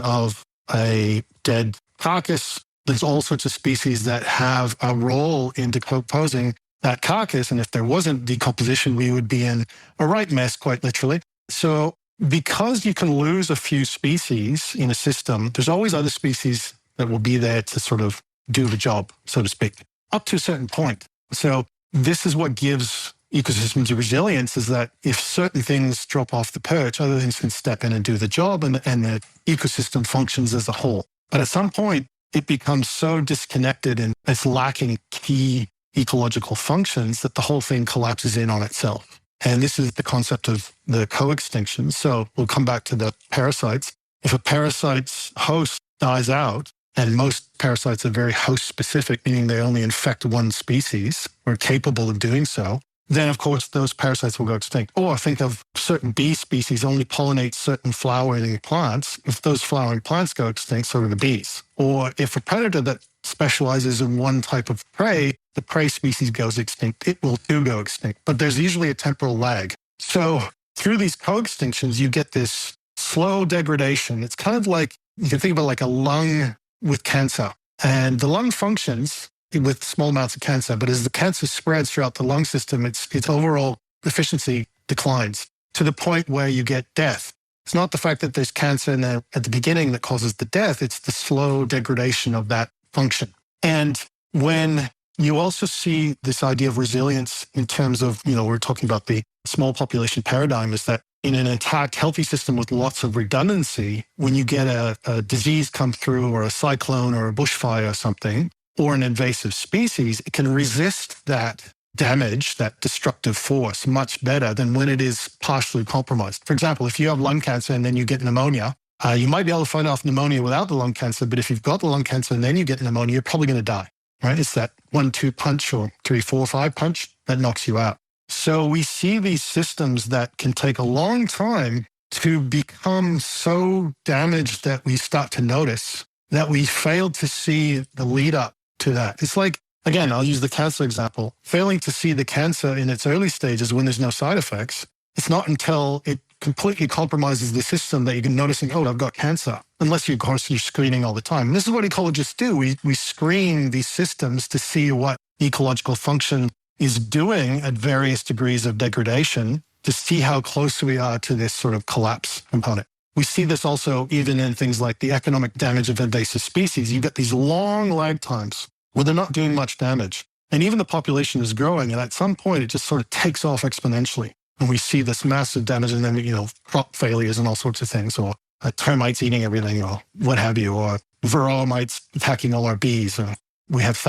Speaker 1: of a dead carcass. There's all sorts of species that have a role in decomposing that carcass. And if there wasn't decomposition, we would be in a right mess, quite literally. So because you can lose a few species in a system, there's always other species that will be there to sort of do the job, so to speak, up to a certain point. So this is what gives ecosystems resilience, is that if certain things drop off the perch, other things can step in and do the job, and the ecosystem functions as a whole. But at some point, it becomes so disconnected and it's lacking key ecological functions that the whole thing collapses in on itself. And this is the concept of the co-extinction. So we'll come back to the parasites. If a parasite's host dies out, and most parasites are very host-specific, meaning they only infect one species or are capable of doing so, then, of course, those parasites will go extinct. Or think of certain bee species only pollinate certain flowering plants. If those flowering plants go extinct, so do the bees. Or if a predator that specializes in one type of prey, the prey species goes extinct, it will too go extinct. But there's usually a temporal lag. So through these co-extinctions, you get this slow degradation. It's kind of like, you can think about like a lung with cancer. And the lung functions with small amounts of cancer, but as the cancer spreads throughout the lung system, its overall efficiency declines to the point where you get death. It's not the fact that there's cancer at the beginning that causes the death, it's the slow degradation of that function. And when you also see this idea of resilience in terms of, we're talking about the small population paradigm, is that in an intact, healthy system with lots of redundancy, when you get a disease come through or a cyclone or a bushfire or something, or an invasive species, it can resist that damage, that destructive force much better than when it is partially compromised. For example, if you have lung cancer and then you get pneumonia, you might be able to fight off pneumonia without the lung cancer, but if you've got the lung cancer and then you get pneumonia, you're probably going to die, right? It's that 1-2 punch or 3, 4, 5 punch that knocks you out. So we see these systems that can take a long time to become so damaged that we start to notice that we failed to see the lead up to that. It's like, again, I'll use the cancer example. Failing to see the cancer in its early stages when there's no side effects, it's not until it completely compromises the system that you can notice, oh, I've got cancer. Unless, of course, you're screening all the time. And this is what ecologists do. We screen these systems to see what ecological function is doing at various degrees of degradation to see how close we are to this sort of collapse component. We see this also even in things like the economic damage of invasive species. You get these long lag times where they're not doing much damage. And even the population is growing. And at some point, it just sort of takes off exponentially. And we see this massive damage and then, crop failures and all sorts of things, or termites eating everything or what have you, or varroa mites attacking all our bees. Or we have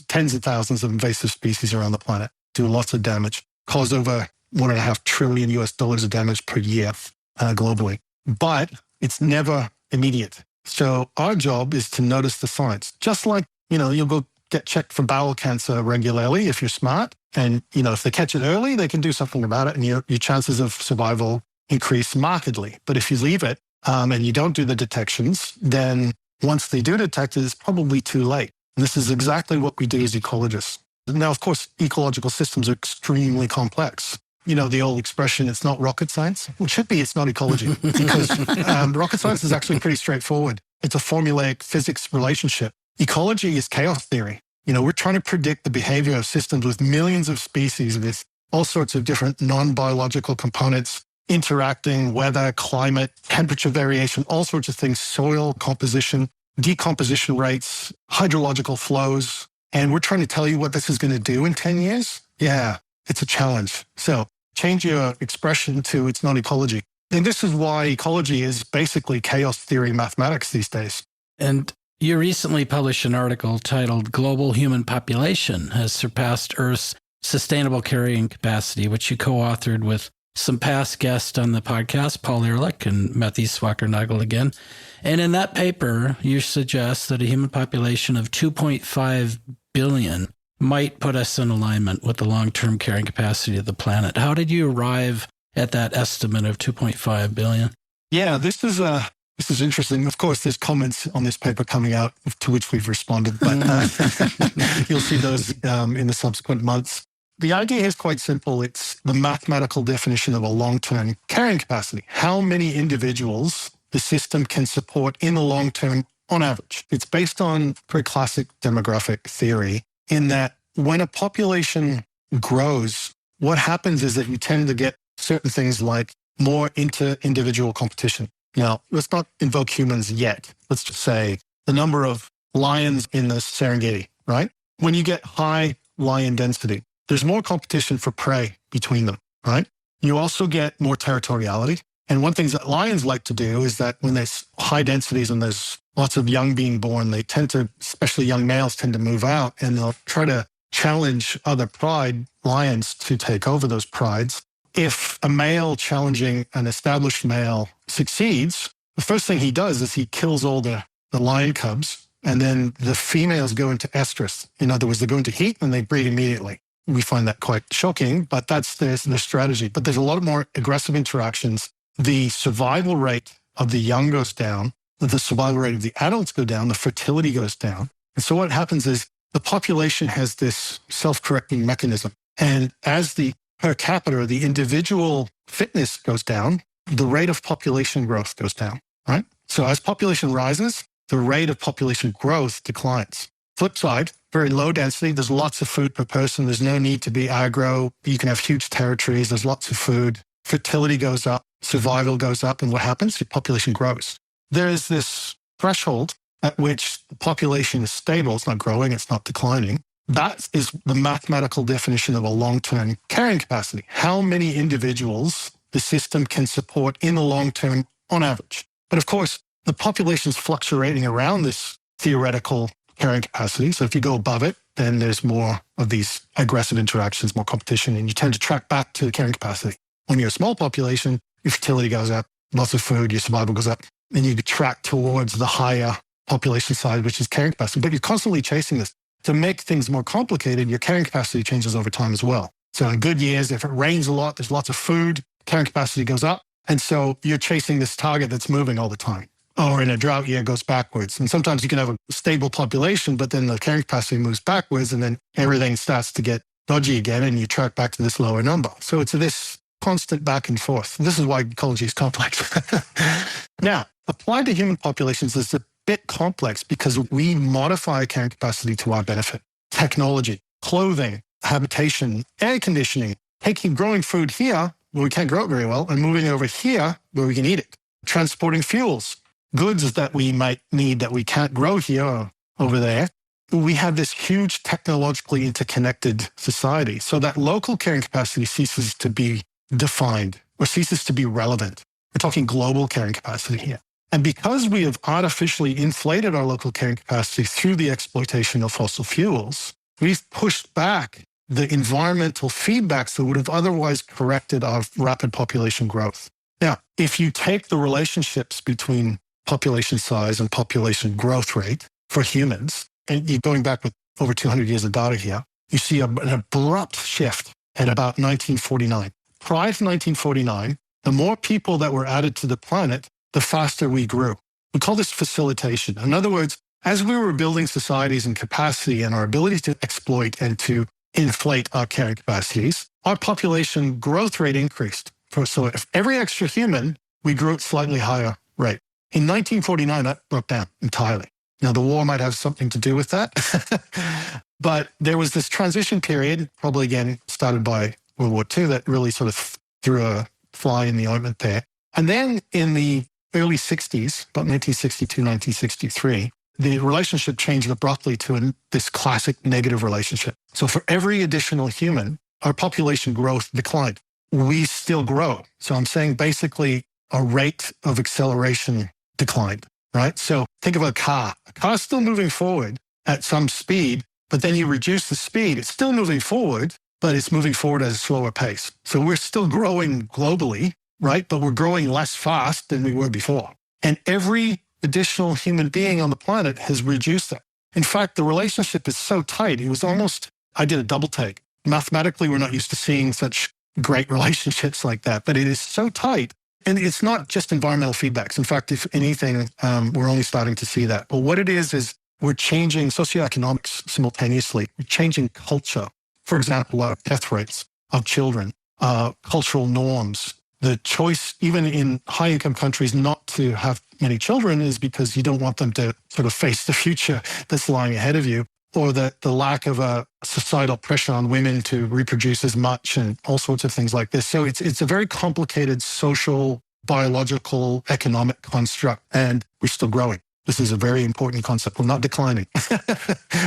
Speaker 1: tens of thousands of invasive species around the planet, do lots of damage, cause over $1.5 trillion of damage per year globally. But it's never immediate. So our job is to notice the signs. Just like, you'll go get checked for bowel cancer regularly if you're smart. And, if they catch it early, they can do something about it and your chances of survival increase markedly. But if you leave it and you don't do the detections, then once they do detect it, it's probably too late. And this is exactly what we do as ecologists. Now, of course, ecological systems are extremely complex. The old expression, it's not rocket science. Well, it should be, it's not ecology. Because rocket science is actually pretty straightforward. It's a formulaic physics relationship. Ecology is chaos theory. We're trying to predict the behavior of systems with millions of species with all sorts of different non-biological components interacting, weather, climate, temperature variation, all sorts of things, soil composition, decomposition rates, hydrological flows. And we're trying to tell you what this is going to do in 10 years. Yeah, it's a challenge. So change your expression to it's not ecology. And this is why ecology is basically chaos theory mathematics these days.
Speaker 2: And you recently published an article titled Global Human Population Has Surpassed Earth's Sustainable Carrying Capacity, which you co-authored with some past guests on the podcast, Paul Ehrlich and Matthew Swackernagel again. And in that paper, you suggest that a human population of 2.5 billion might put us in alignment with the long-term carrying capacity of the planet. How did you arrive at that estimate of 2.5 billion?
Speaker 1: Yeah, this is interesting. Of course, there's comments on this paper coming out to which we've responded, but you'll see those in the subsequent months. The idea is quite simple. It's the mathematical definition of a long-term carrying capacity. How many individuals the system can support in the long term on average. It's based on pretty classic demographic theory in that when a population grows, what happens is that you tend to get certain things like more inter-individual competition. Now, let's not invoke humans yet. Let's just say the number of lions in the Serengeti, right? When you get high lion density, there's more competition for prey between them, right? You also get more territoriality. And one thing that lions like to do is that when there's high densities and there's lots of young being born, they tend to, especially young males, tend to move out and they'll try to challenge other pride lions to take over those prides. If a male challenging an established male succeeds, the first thing he does is he kills all the lion cubs, and then the females go into estrus. In other words, they go into heat and they breed immediately. We find that quite shocking, but that's their strategy. But there's a lot more aggressive interactions. The survival rate of the young goes down. The survival rate of the adults go down. The fertility goes down. And so what happens is the population has this self-correcting mechanism. And as the per capita, or the individual fitness goes down, the rate of population growth goes down, right? So as population rises, the rate of population growth declines. Flip side, very low density, there's lots of food per person. There's no need to be aggro. You can have huge territories. There's lots of food. Fertility goes up, survival goes up. And what happens? The population grows. There is this threshold at which the population is stable. It's not growing. It's not declining. That is the mathematical definition of a long-term carrying capacity. How many individuals the system can support in the long term on average. But of course, the population is fluctuating around this theoretical carrying capacity. So if you go above it, then there's more of these aggressive interactions, more competition, and you tend to track back to the carrying capacity. When you're a small population, your fertility goes up, lots of food, your survival goes up, and you track towards the higher population side, which is carrying capacity. But you're constantly chasing this. To make things more complicated, your carrying capacity changes over time as well. So in good years, if it rains a lot, there's lots of food, carrying capacity goes up. And so you're chasing this target that's moving all the time. Or in a drought year, it goes backwards. And sometimes you can have a stable population, but then the carrying capacity moves backwards and then everything starts to get dodgy again and you track back to this lower number. So it's this constant back and forth. This is why ecology is complex. Now, applied to human populations is a bit complex because we modify carrying capacity to our benefit. Technology, clothing, habitation, air conditioning, taking growing food here where we can't grow it very well and moving it over here where we can eat it. Transporting fuels, goods that we might need that we can't grow here or over there. We have this huge technologically interconnected society so that local carrying capacity ceases to be defined or ceases to be relevant. We're talking global carrying capacity here. And because we have artificially inflated our local carrying capacity through the exploitation of fossil fuels, we've pushed back the environmental feedbacks that would have otherwise corrected our rapid population growth. Now, if you take the relationships between population size and population growth rate for humans, and you're going back with over 200 years of data here, you see an abrupt shift at about 1949. Prior to 1949, the more people that were added to the planet, the faster we grew. We call this facilitation. In other words, as we were building societies and capacity and our ability to exploit and to inflate our carrying capacities, our population growth rate increased. So if every extra human, we grew at slightly higher rate. In 1949, that broke down entirely. Now, the war might have something to do with that. But there was this transition period, probably again started by World War II, that really sort of threw a fly in the ointment there. And then in the early 60s, about 1962, 1963, the relationship changed abruptly to this classic negative relationship. So for every additional human, our population growth declined. We still grow. So I'm saying basically a rate of acceleration declined, right? So think of a car. A car's still moving forward at some speed, but then you reduce the speed. It's still moving forward, but it's moving forward at a slower pace. So we're still growing globally, right? But we're growing less fast than we were before. And every additional human being on the planet has reduced that. In fact, the relationship is so tight. It was almost, I did a double take. Mathematically, we're not used to seeing such great relationships like that, but it is so tight. And it's not just environmental feedbacks. In fact, if anything, we're only starting to see that. But what it is we're changing socioeconomics simultaneously. We're changing culture. For example, death rates of children, cultural norms. The choice, even in high-income countries, not to have many children is because you don't want them to sort of face the future that's lying ahead of you, or the lack of a societal pressure on women to reproduce as much and all sorts of things like this. So it's a very complicated social, biological, economic construct, and we're still growing. This is a very important concept. We're not declining.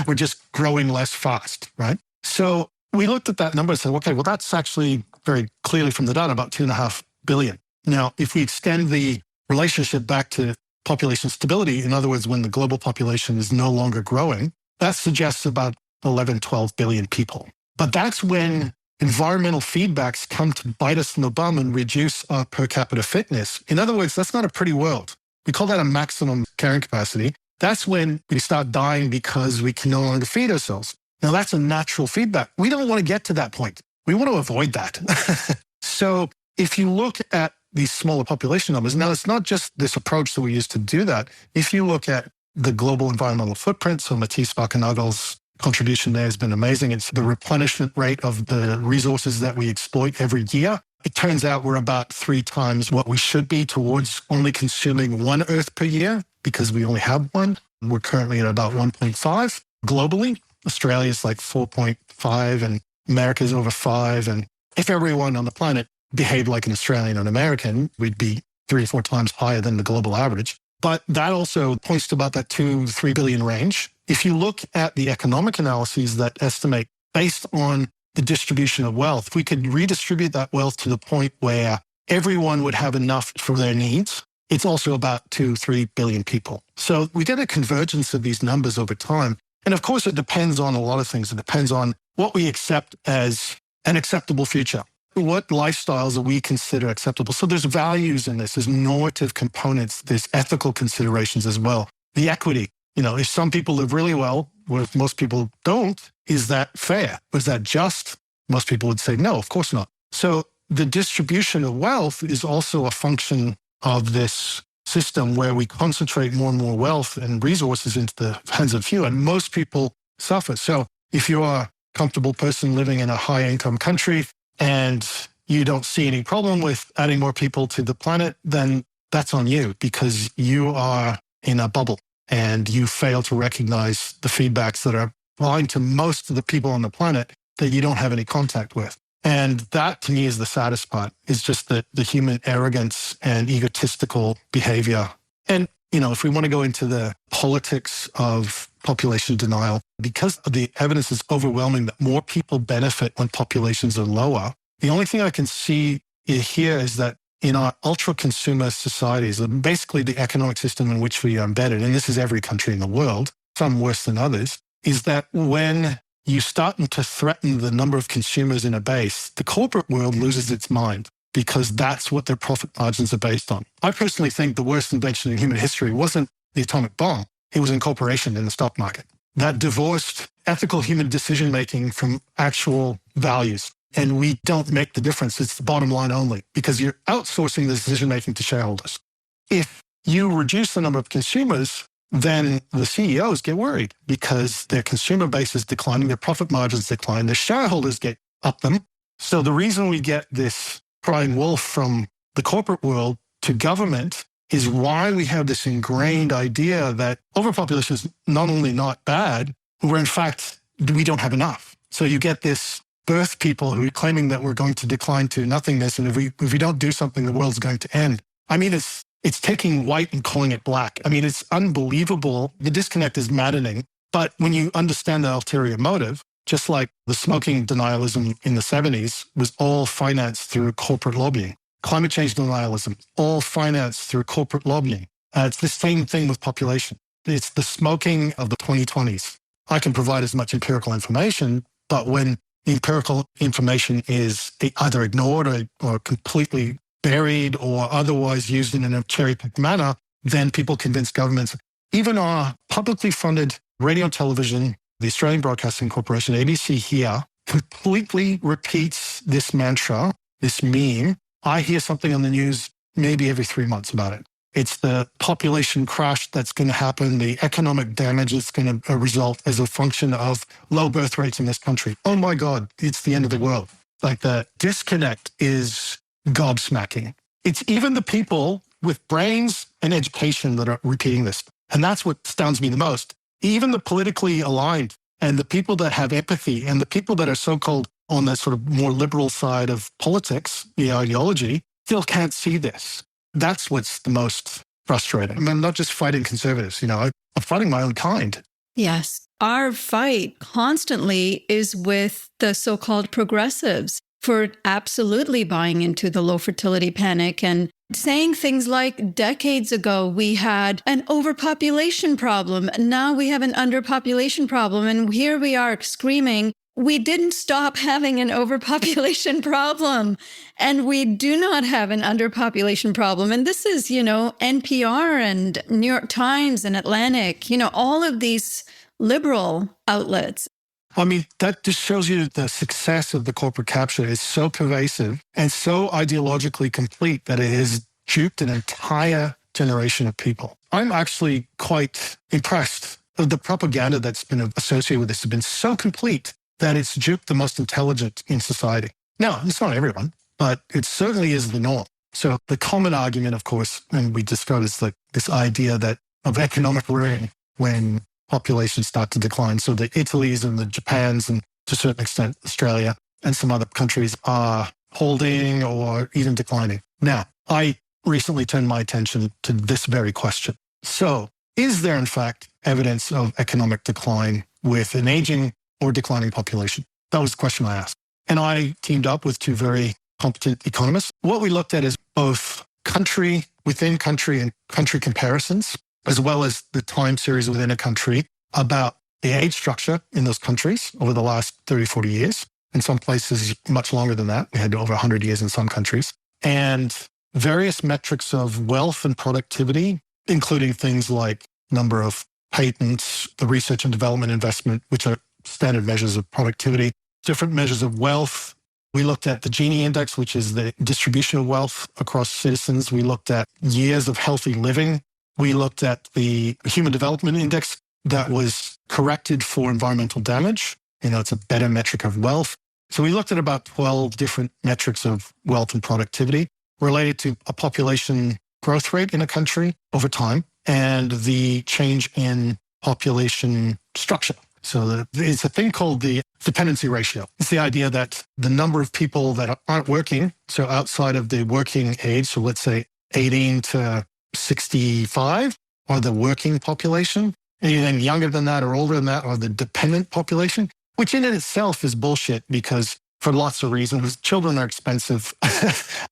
Speaker 1: We're just growing less fast, right? So we looked at that number and said, okay, well, that's actually very clearly from the data about 2.5 billion. Now, if we extend the relationship back to population stability, in other words, when the global population is no longer growing, that suggests about 11, 12 billion people. But that's when environmental feedbacks come to bite us in the bum and reduce our per capita fitness. In other words, that's not a pretty world. We call that a maximum carrying capacity. That's when we start dying because we can no longer feed ourselves. Now, that's a natural feedback. We don't want to get to that point. We want to avoid that. So if you look at these smaller population numbers, now it's not just this approach that we use to do that. If you look at the global environmental footprint, so Matisse Bakenagel's contribution there has been amazing. It's the replenishment rate of the resources that we exploit every year. It turns out we're about 3 times what we should be towards only consuming 1 Earth per year because we only have one. We're currently at about 1.5 globally. Australia is like 4.5 and America's over 5. And if everyone on the planet behaved like an Australian or an American, we'd be 3 or 4 times higher than the global average. But that also points to about that 2-3 billion range. If you look at the economic analyses that estimate based on the distribution of wealth, we could redistribute that wealth to the point where everyone would have enough for their needs. It's also about 2-3 billion people. So we get a convergence of these numbers over time. And of course, it depends on a lot of things. It depends on what we accept as an acceptable future. What lifestyles do we consider acceptable? So there's values in this, there's normative components, there's ethical considerations as well. The equity, if some people live really well, whereas most people don't, is that fair? Was that just? Most people would say, no, of course not. So the distribution of wealth is also a function of this system where we concentrate more and more wealth and resources into the hands of few, and most people suffer. So if you're a comfortable person living in a high-income country and you don't see any problem with adding more people to the planet, then that's on you because you are in a bubble and you fail to recognize the feedbacks that are applying to most of the people on the planet that you don't have any contact with. And that, to me, is the saddest part, is just the human arrogance and egotistical behavior. And, if we want to go into the politics of population denial, because the evidence is overwhelming that more people benefit when populations are lower, the only thing I can see here is that in our ultra-consumer societies, and basically the economic system in which we are embedded, and this is every country in the world, some worse than others, is that when you start to threaten the number of consumers in a base, the corporate world loses its mind because that's what their profit margins are based on. I personally think the worst invention in human history wasn't the atomic bomb. It was incorporation in the stock market. That divorced ethical human decision-making from actual values. And we don't make the difference. It's the bottom line only because you're outsourcing the decision-making to shareholders. If you reduce the number of consumers, then the CEOs get worried because their consumer base is declining, their profit margins decline, their shareholders get up them. So the reason we get this crying wolf from the corporate world to government is why we have this ingrained idea that overpopulation is not only not bad, where in fact we don't have enough. So you get this birth people who are claiming that we're going to decline to nothingness, and if we don't do something, the world's going to end. I mean, it's taking white and calling it black. I mean, it's unbelievable. The disconnect is maddening. But when you understand the ulterior motive, just like the smoking denialism in the 70s was all financed through corporate lobbying. Climate change denialism, all financed through corporate lobbying. It's the same thing with population. It's the smoking of the 2020s. I can provide as much empirical information, but when the empirical information is either ignored or completely buried or otherwise used in a cherry-picked manner, then people convince governments. Even our publicly funded radio and television, the Australian Broadcasting Corporation, ABC here, completely repeats this mantra, this meme. I hear something on the news maybe every 3 months about it. It's the population crash that's going to happen, the economic damage that's going to result as a function of low birth rates in this country. Oh my God, it's the end of the world. Like the disconnect is gobsmacking. It's even the people with brains and education that are repeating this. And that's what astounds me the most. Even the politically aligned and the people that have empathy and the people that are so-called on the sort of more liberal side of politics, the ideology, still can't see this. That's what's the most frustrating. I mean, I'm not just fighting conservatives, I'm fighting my own kind.
Speaker 3: Yes. Our fight constantly is with the so-called progressives for absolutely buying into the low fertility panic and saying things like decades ago we had an overpopulation problem and now we have an underpopulation problem. And here we are screaming, we didn't stop having an overpopulation problem and we do not have an underpopulation problem. And this is, NPR and New York Times and Atlantic, all of these liberal outlets.
Speaker 1: I mean, that just shows you the success of the corporate capture is so pervasive and so ideologically complete that it has duped an entire generation of people. I'm actually quite impressed. The propaganda that's been associated with this has been so complete that it's duped the most intelligent in society. Now, it's not everyone, but it certainly is the norm. So the common argument, of course, and we discussed is like this idea that of economic ruin when populations start to decline. So the Italys and the Japans and to a certain extent Australia and some other countries are holding or even declining. Now, I recently turned my attention to this very question. So is there in fact evidence of economic decline with an aging or declining population? That was the question I asked. And I teamed up with two very competent economists. What we looked at is both country within country and country comparisons, as well as the time series within a country about the age structure in those countries over the last 30, 40 years. In some places, much longer than that. We had over 100 years in some countries. And various metrics of wealth and productivity, including things like number of patents, the research and development investment, which are standard measures of productivity, different measures of wealth. We looked at the Gini index, which is the distribution of wealth across citizens. We looked at years of healthy living. We looked at the human development index that was corrected for environmental damage. It's a better metric of wealth. So we looked at about 12 different metrics of wealth and productivity related to a population growth rate in a country over time and the change in population structure. So it's a thing called the dependency ratio. It's the idea that the number of people that aren't working, so outside of the working age, so let's say 18 to 65 are the working population. Anything younger than that or older than that are the dependent population, which in itself is bullshit because for lots of reasons. Children are expensive.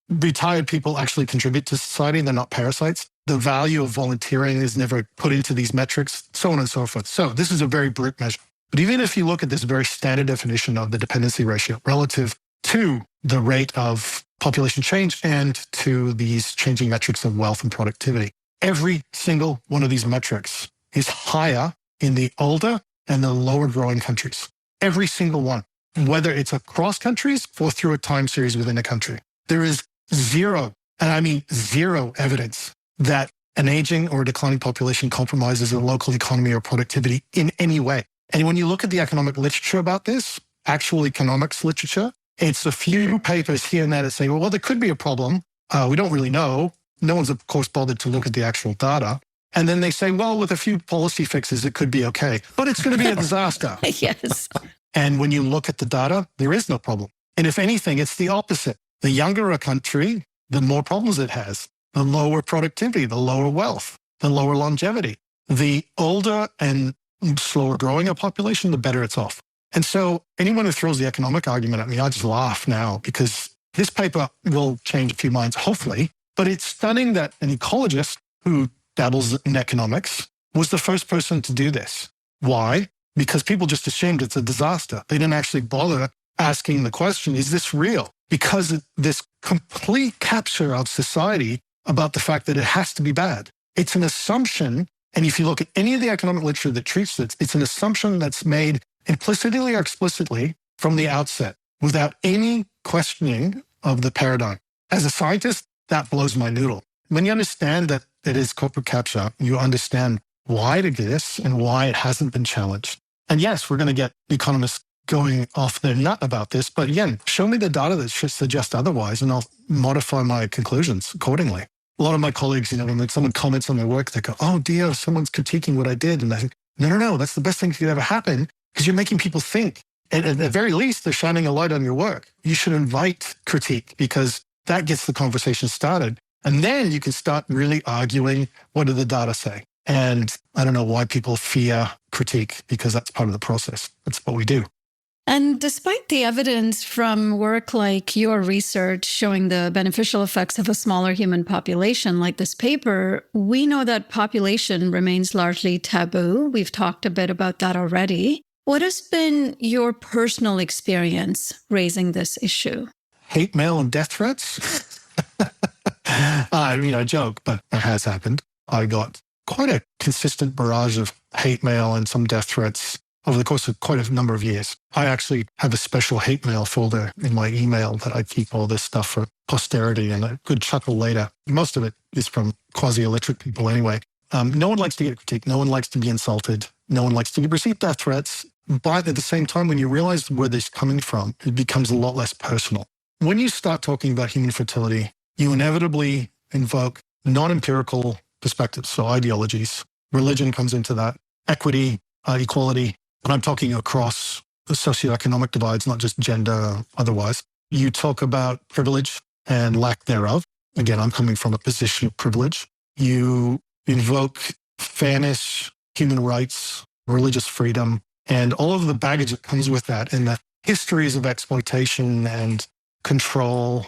Speaker 1: Retired people actually contribute to society. They're not parasites. The value of volunteering is never put into these metrics, so on and so forth. So this is a very brute measure. But even if you look at this very standard definition of the dependency ratio relative to the rate of population change and to these changing metrics of wealth and productivity, every single one of these metrics is higher in the older and the lower growing countries. Every single one, whether it's across countries or through a time series within a country. There is zero, and I mean zero evidence that an aging or declining population compromises a local economy or productivity in any way. And when you look at the economic literature about this, actual economics literature, it's a few papers here and there that say, well, there could be a problem. We don't really know. No one's, of course, bothered to look at the actual data. And then they say, well, with a few policy fixes, it could be okay. But it's going to be a disaster.
Speaker 3: Yes.
Speaker 1: And when you look at the data, there is no problem. And if anything, it's the opposite. The younger a country, the more problems it has. The lower productivity, the lower wealth, the lower longevity. The older and slower growing a population, the better it's off. And so anyone who throws the economic argument at me, I just laugh now because this paper will change a few minds, hopefully. But it's stunning that an ecologist who dabbles in economics was the first person to do this. Why? Because people just assumed it's a disaster. They didn't actually bother asking the question, is this real? Because this complete capture of society about the fact that it has to be bad. It's an assumption. And if you look at any of the economic literature that treats it, it's an assumption that's made implicitly or explicitly from the outset without any questioning of the paradigm. As a scientist, that blows my noodle. When you understand that it is corporate capture, you understand why it exists and why it hasn't been challenged. And yes, we're going to get economists going off their nut about this. But again, show me the data that should suggest otherwise, and I'll modify my conclusions accordingly. A lot of my colleagues, when someone comments on their work, they go, oh dear, someone's critiquing what I did. And I think, no, that's the best thing that could ever happen because you're making people think. And at the very least, they're shining a light on your work. You should invite critique because that gets the conversation started. And then you can start really arguing, what do the data say? And I don't know why people fear critique because that's part of the process. That's what we do.
Speaker 3: And despite the evidence from work like your research showing the beneficial effects of a smaller human population like this paper, we know that population remains largely taboo. We've talked a bit about that already. What has been your personal experience raising this issue?
Speaker 1: Hate mail and death threats? I joke, but it has happened. I got quite a consistent barrage of hate mail and some death threats over the course of quite a number of years. I actually have a special hate mail folder in my email that I keep all this stuff for posterity and a good chuckle later. Most of it is from quasi-illiterate people anyway. No one likes to get critiqued. No one likes to be insulted. No one likes to receive death threats. But at the same time, when you realize where this is coming from, it becomes a lot less personal. When you start talking about human fertility, you inevitably invoke non-empirical perspectives, so ideologies. Religion comes into that, equity, equality. And I'm talking across the socioeconomic divides, not just gender, otherwise. You talk about privilege and lack thereof. Again, I'm coming from a position of privilege. You invoke fairness, human rights, religious freedom, and all of the baggage that comes with that, and the histories of exploitation and control.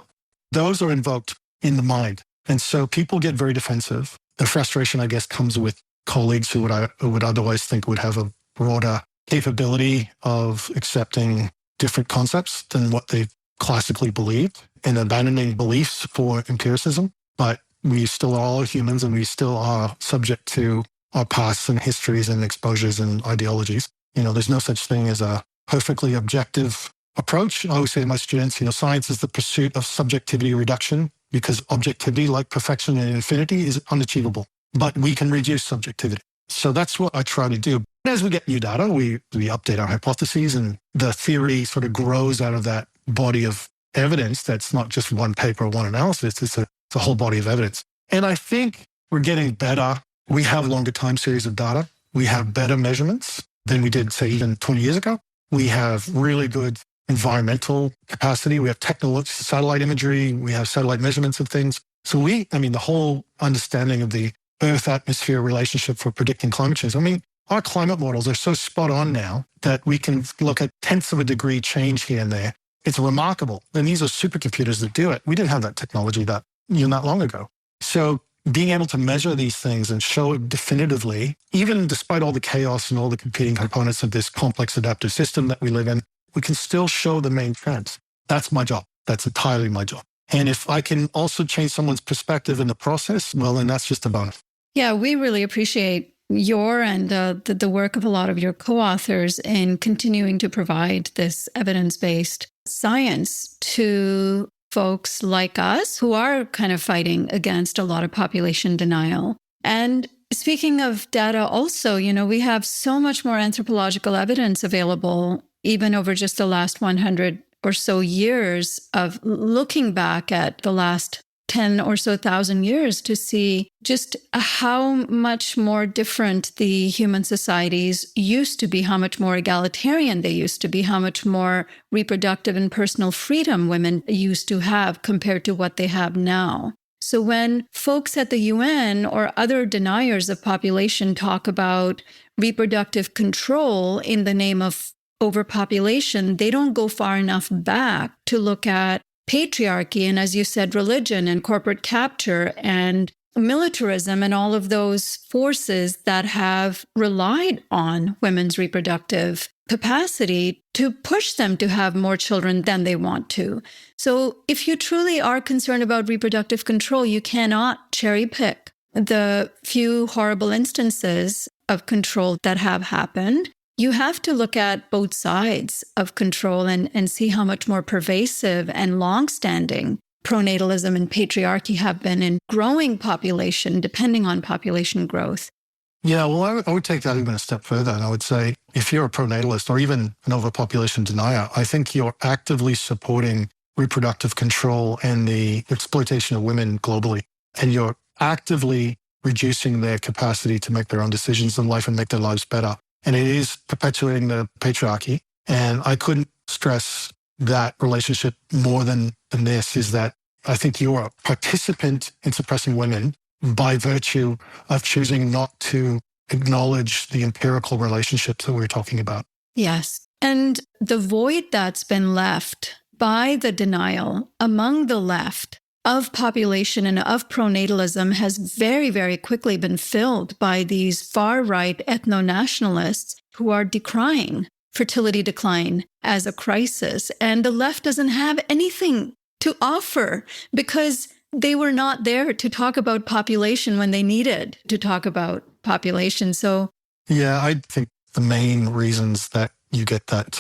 Speaker 1: Those are invoked in the mind. And so people get very defensive. The frustration, I guess, comes with colleagues who would otherwise think would have a broader capability of accepting different concepts than what they classically believed and abandoning beliefs for empiricism. But we still are all humans and we still are subject to our pasts and histories and exposures and ideologies. There's no such thing as a perfectly objective approach. I always say to my students, science is the pursuit of subjectivity reduction because objectivity, like perfection and infinity, is unachievable. But we can reduce subjectivity. So that's what I try to do. As we get new data, we update our hypotheses and the theory sort of grows out of that body of evidence. That's not just one paper or one analysis. It's a whole body of evidence. And I think we're getting better. We have longer time series of data. We have better measurements than we did, say, even 20 years ago. We have really good environmental capacity. We have satellite imagery. We have satellite measurements of things. So the whole understanding of the Earth-atmosphere relationship for predicting climate change. Our climate models are so spot on now that we can look at tenths of a degree change here and there It's remarkable. And these are supercomputers that do it. We didn't have that technology that not long ago. So being able to measure these things and show it definitively, even despite all the chaos and all the competing components of this complex adaptive system that we live in, we can still show the main trends. That's my job. That's entirely my job. And if I can also change someone's perspective in the process, well, then that's just a bonus.
Speaker 3: Yeah, we really appreciate your and the work of a lot of your co-authors in continuing to provide this evidence-based science to folks like us who are kind of fighting against a lot of population denial. And speaking of data also, we have so much more anthropological evidence available, even over just the last 100 or so years of looking back at the last 10 or so thousand years to see just how much more different the human societies used to be, how much more egalitarian they used to be, how much more reproductive and personal freedom women used to have compared to what they have now. So when folks at the UN or other deniers of population talk about reproductive control in the name of overpopulation, they don't go far enough back to look at patriarchy and, as you said, religion and corporate capture and militarism and all of those forces that have relied on women's reproductive capacity to push them to have more children than they want to. So if you truly are concerned about reproductive control, you cannot cherry pick the few horrible instances of control that have happened. You have to look at both sides of control and see how much more pervasive and longstanding pronatalism and patriarchy have been in growing population, depending on population growth.
Speaker 1: Yeah, well, I would take that even a step further. And I would say if you're a pronatalist or even an overpopulation denier, I think you're actively supporting reproductive control and the exploitation of women globally. And you're actively reducing their capacity to make their own decisions in life and make their lives better. And it is perpetuating the patriarchy. And I couldn't stress that relationship more than this, is that I think you're a participant in suppressing women by virtue of choosing not to acknowledge the empirical relationships that we're talking about.
Speaker 3: Yes. And the void that's been left by the denial among the left of population and of pronatalism has very, very quickly been filled by these far-right ethno-nationalists who are decrying fertility decline as a crisis. And the left doesn't have anything to offer because they were not there to talk about population when they needed to talk about population. So,
Speaker 1: yeah, I think the main reasons that you get that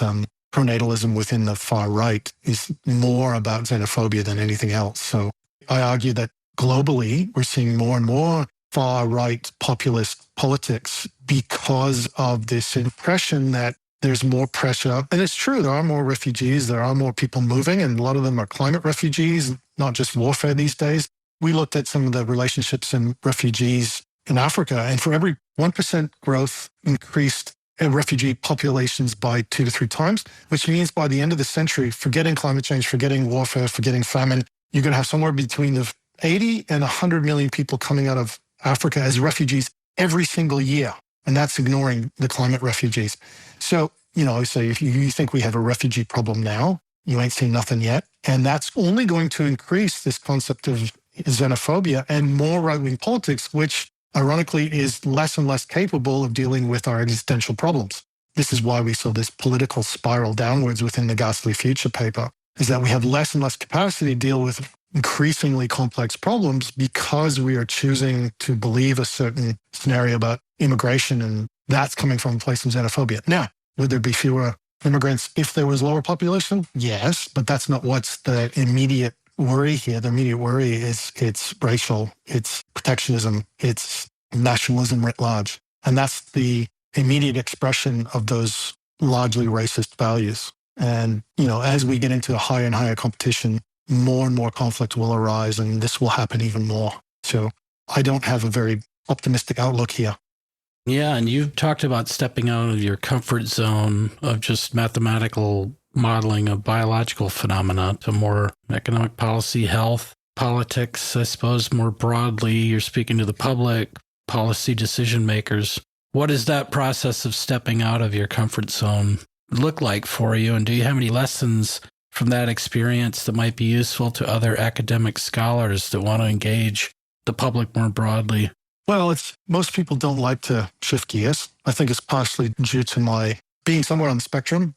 Speaker 1: pronatalism within the far right is more about xenophobia than anything else. So I argue that globally, we're seeing more and more far-right populist politics because of this impression that there's more pressure. And it's true, there are more refugees, there are more people moving, and a lot of them are climate refugees, not just warfare these days. We looked at some of the relationships in refugees in Africa, and for every 1% growth increased refugee populations by 2 to 3 times, which means by the end of the century, forgetting climate change, forgetting warfare, forgetting famine, you're going to have somewhere between the 80 and 100 million people coming out of Africa as refugees every single year. And that's ignoring the climate refugees. So, I say if you think we have a refugee problem now, you ain't seen nothing yet. And that's only going to increase this concept of xenophobia and more right-wing politics, which ironically is less and less capable of dealing with our existential problems. This is why we saw this political spiral downwards within the Ghastly Future paper, is that we have less and less capacity to deal with increasingly complex problems because we are choosing to believe a certain scenario about immigration, and that's coming from a place of xenophobia. Now, would there be fewer immigrants if there was lower population? Yes, but that's not what's the immediate worry here. The immediate worry is it's racial, it's protectionism, it's nationalism writ large. And that's the immediate expression of those largely racist values. And, as we get into a higher and higher competition, more and more conflict will arise, and this will happen even more. So I don't have a very optimistic outlook here.
Speaker 2: Yeah, and you've talked about stepping out of your comfort zone of just mathematical modeling of biological phenomena to more economic policy, health, politics, I suppose more broadly. You're speaking to the public, policy decision makers. What does that process of stepping out of your comfort zone look like for you? And do you have any lessons from that experience that might be useful to other academic scholars that want to engage the public more broadly?
Speaker 1: Well, most people don't like to shift gears. I think it's partially due to my being somewhere on the spectrum.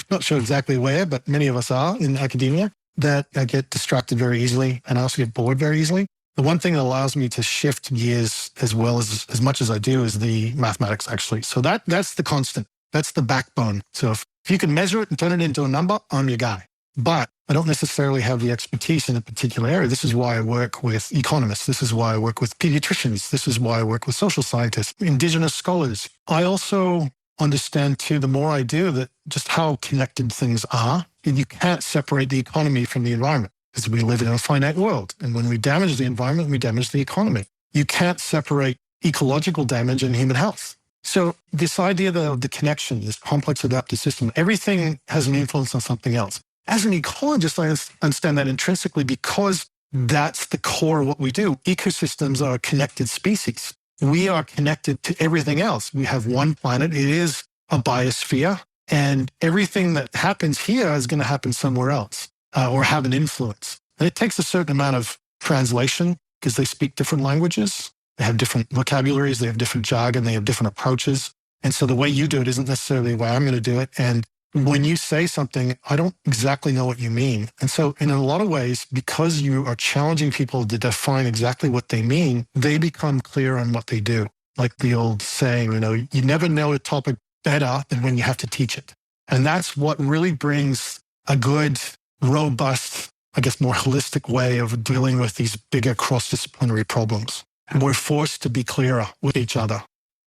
Speaker 1: Not sure exactly where, but many of us are in academia, that I get distracted very easily and I also get bored very easily. The one thing that allows me to shift gears as well as much as I do is the mathematics, actually. So that's the constant. That's the backbone. So if you can measure it and turn it into a number, I'm your guy. But I don't necessarily have the expertise in a particular area. This is why I work with economists. This is why I work with pediatricians. This is why I work with social scientists, indigenous scholars. I also understand too, the more I do, that just how connected things are. And you can't separate the economy from the environment because we live in a finite world. And when we damage the environment, we damage the economy. You can't separate ecological damage and human health. So this idea of the connection, this complex adaptive system, everything has an influence on something else. As an ecologist, I understand that intrinsically because that's the core of what we do. Ecosystems are connected species. We are connected to everything else. We have one planet. It is a biosphere. And everything that happens here is going to happen somewhere else or have an influence. And it takes a certain amount of translation because they speak different languages. They have different vocabularies. They have different jargon. They have different approaches. And so the way you do it isn't necessarily the way I'm going to do it. And when you say something, I don't exactly know what you mean. And so in a lot of ways, because you are challenging people to define exactly what they mean, they become clear on what they do. Like the old saying, you never know a topic better than when you have to teach it. And that's what really brings a good, robust, I guess, more holistic way of dealing with these bigger cross-disciplinary problems. And we're forced to be clearer with each other.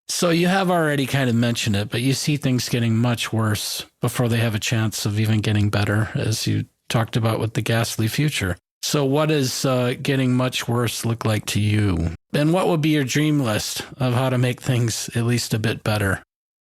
Speaker 2: So you have already kind of mentioned it, but you see things getting much worse before they have a chance of even getting better, as you talked about with the ghastly future. So what does getting much worse look like to you? And what would be your dream list of how to make things at least a bit better?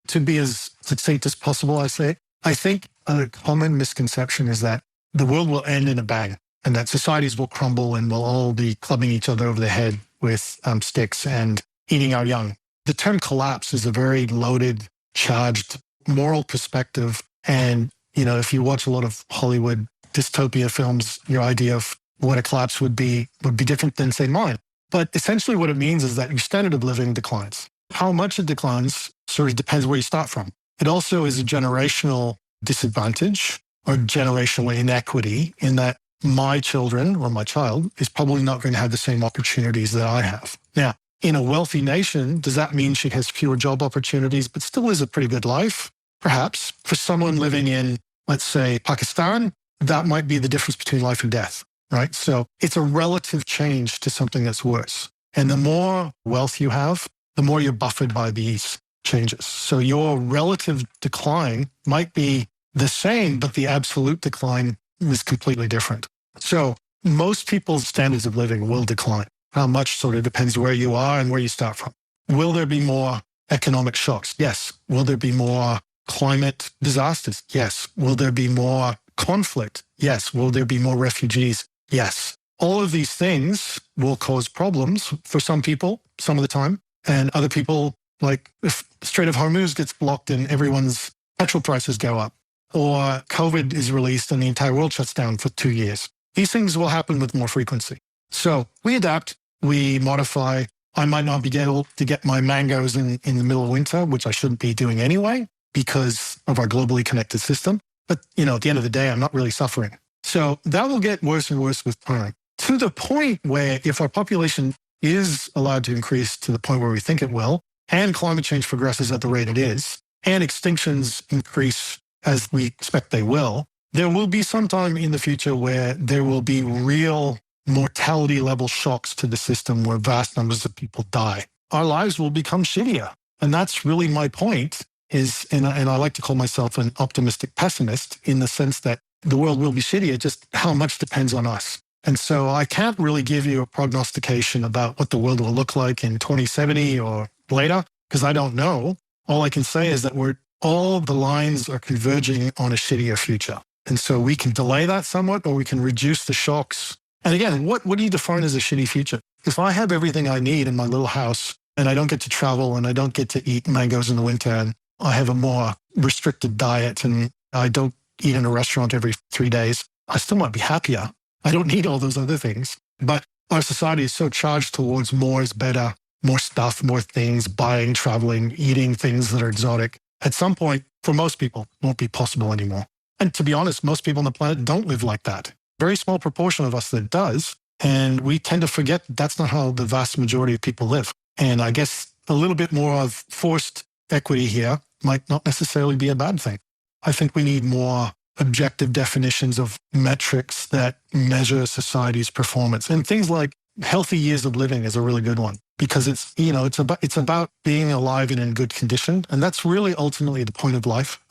Speaker 1: To be as succinct as possible, I think a common misconception is that the world will end in a bang and that societies will crumble and we'll all be clubbing each other over the head with sticks and eating our young. The term collapse is a very loaded, charged moral perspective. And, if you watch a lot of Hollywood dystopia films, your idea of what a collapse would be different than, say, mine. But essentially what it means is that your standard of living declines. How much it declines sort of depends where you start from. It also is a generational disadvantage or generational inequity in that my children or my child is probably not going to have the same opportunities that I have. Now, in a wealthy nation, does that mean she has fewer job opportunities, but still is a pretty good life? Perhaps. For someone living in, let's say, Pakistan, that might be the difference between life and death, right? So it's a relative change to something that's worse. And the more wealth you have, the more you're buffered by these changes. So your relative decline might be the same, but the absolute decline is completely different. So most people's standards of living will decline. How much sort of depends where you are and where you start from. Will there be more economic shocks? Yes. Will there be more climate disasters? Yes. Will there be more conflict? Yes. Will there be more refugees? Yes. All of these things will cause problems for some people some of the time, and other people, like if the Strait of Hormuz gets blocked and everyone's petrol prices go up, or COVID is released and the entire world shuts down for 2 years. These things will happen with more frequency. So we adapt, we modify. I might not be able to get my mangoes in the middle of winter, which I shouldn't be doing anyway because of our globally connected system. But, at the end of the day, I'm not really suffering. So that will get worse and worse with time, to the point where if our population is allowed to increase to the point where we think it will, and climate change progresses at the rate it is, and extinctions increase as we expect they will, there will be some time in the future where there will be real mortality level shocks to the system where vast numbers of people die. Our lives will become shittier. And that's really my point and I like to call myself an optimistic pessimist in the sense that the world will be shittier, just how much depends on us. And so I can't really give you a prognostication about what the world will look like in 2070 or later, because I don't know. All I can say is that all the lines are converging on a shittier future. And so we can delay that somewhat, or we can reduce the shocks. And again, what do you define as a shitty future? If I have everything I need in my little house and I don't get to travel and I don't get to eat mangoes in the winter and I have a more restricted diet and I don't eat in a restaurant every 3 days, I still might be happier. I don't need all those other things. But our society is so charged towards more is better, more stuff, more things, buying, traveling, eating things that are exotic. At some point, for most people, it won't be possible anymore. And to be honest, most people on the planet don't live like that. Very small proportion of us that does. And we tend to forget that's not how the vast majority of people live. And I guess a little bit more of forced equity here might not necessarily be a bad thing. I think we need more objective definitions of metrics that measure society's performance. And things like healthy years of living is a really good one, because it's about being alive and in good condition. And that's really ultimately the point of life,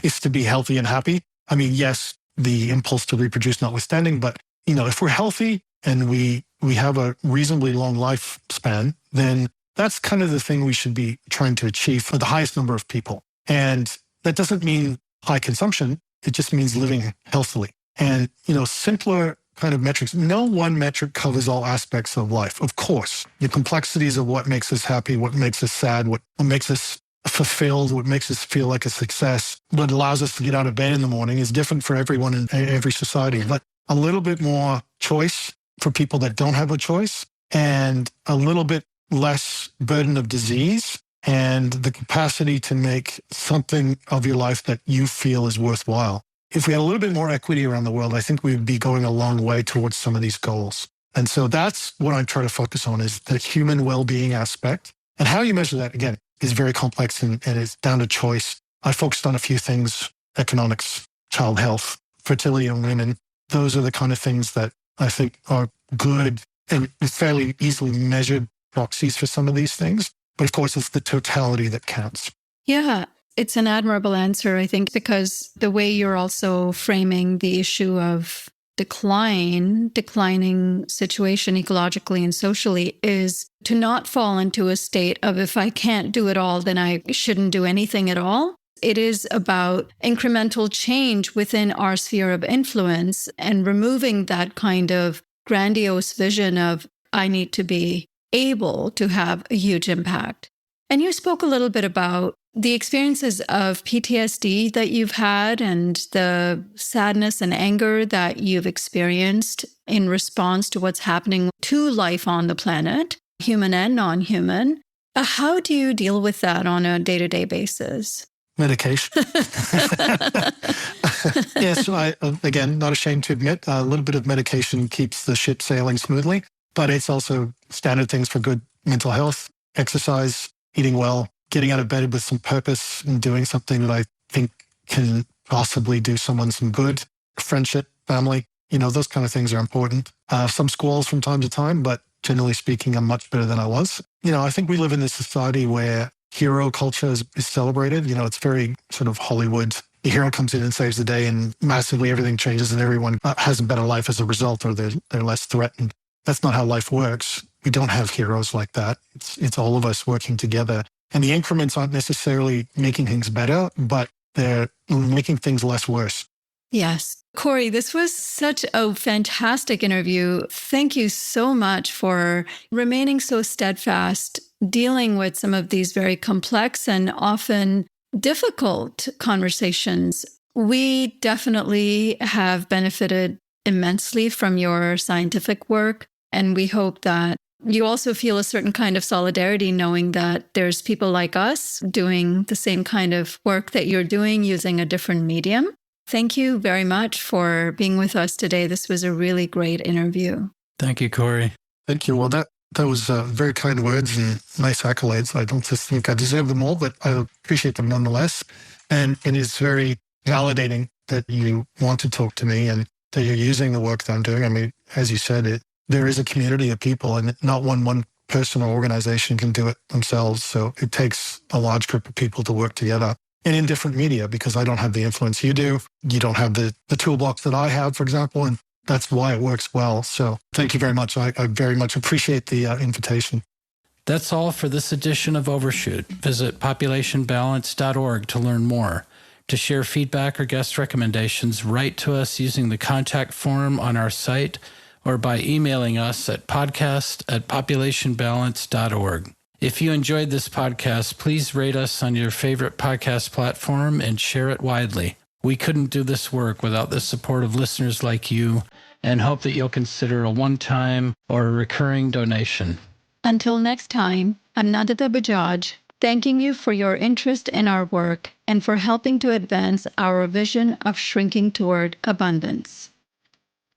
Speaker 1: is to be healthy and happy. I mean, yes, the impulse to reproduce notwithstanding, but if we're healthy and we have a reasonably long lifespan, then that's kind of the thing we should be trying to achieve for the highest number of people. And that doesn't mean high consumption. It just means living healthily. And, simpler kind of metrics. No one metric covers all aspects of life. Of course, the complexities of what makes us happy, what makes us sad, what makes us fulfilled, what makes us feel like a success, what allows us to get out of bed in the morning is different for everyone in every society. But a little bit more choice for people that don't have a choice, and a little bit less burden of disease, and the capacity to make something of your life that you feel is worthwhile. If we had a little bit more equity around the world, I think we'd be going a long way towards some of these goals. And so that's what I'm trying to focus on, is the human well-being aspect. And how you measure that, again, is very complex and it's down to choice. I focused on a few things: economics, child health, fertility in women. Those are the kind of things that I think are good and fairly easily measured proxies for some of these things. But of course, it's the totality that counts.
Speaker 3: Yeah, it's an admirable answer, I think, because the way you're also framing the issue of declining situation ecologically and socially is to not fall into a state of, if I can't do it all, then I shouldn't do anything at all. It is about incremental change within our sphere of influence and removing that kind of grandiose vision of, I need to be able to have a huge impact. And you spoke a little bit about the experiences of PTSD that you've had and the sadness and anger that you've experienced in response to what's happening to life on the planet, human and non-human. How do you deal with that on a day-to-day basis?
Speaker 1: Medication. Yes, again, not ashamed to admit, a little bit of medication keeps the ship sailing smoothly, but it's also standard things for good mental health: exercise, eating well, getting out of bed with some purpose, and doing something that I think can possibly do someone some good. Friendship, family, those kind of things are important. Some squalls from time to time, but generally speaking, I'm much better than I was. I think we live in this society where hero culture is celebrated. It's very sort of Hollywood. The hero comes in and saves the day and massively everything changes and everyone has a better life as a result, or they're less threatened. That's not how life works. We don't have heroes like that. It's all of us working together. And the increments aren't necessarily making things better, but they're making things less worse.
Speaker 3: Yes. Corey, this was such a fantastic interview. Thank you so much for remaining so steadfast, dealing with some of these very complex and often difficult conversations. We definitely have benefited immensely from your scientific work, and we hope that you also feel a certain kind of solidarity knowing that there's people like us doing the same kind of work that you're doing using a different medium. Thank you very much for being with us today. This was a really great interview.
Speaker 2: Thank you, Corey.
Speaker 1: Thank you. Well, that was very kind words and nice accolades. I don't just think I deserve them all, but I appreciate them nonetheless. And it is very validating that you want to talk to me and that you're using the work that I'm doing. I mean, as you said, there is a community of people, and not one person or organization can do it themselves. So it takes a large group of people to work together, and in different media, because I don't have the influence you do. You don't have the toolbox that I have, for example, and that's why it works well. So thank you very much. I very much appreciate the invitation.
Speaker 2: That's all for this edition of Overshoot. Visit populationbalance.org to learn more. To share feedback or guest recommendations, write to us using the contact form on our site or by emailing us at podcast@populationbalance.org. If you enjoyed this podcast, please rate us on your favorite podcast platform and share it widely. We couldn't do this work without the support of listeners like you, and hope that you'll consider a one-time or a recurring donation.
Speaker 3: Until next time, I'm Nandita Bajaj, thanking you for your interest in our work and for helping to advance our vision of shrinking toward abundance.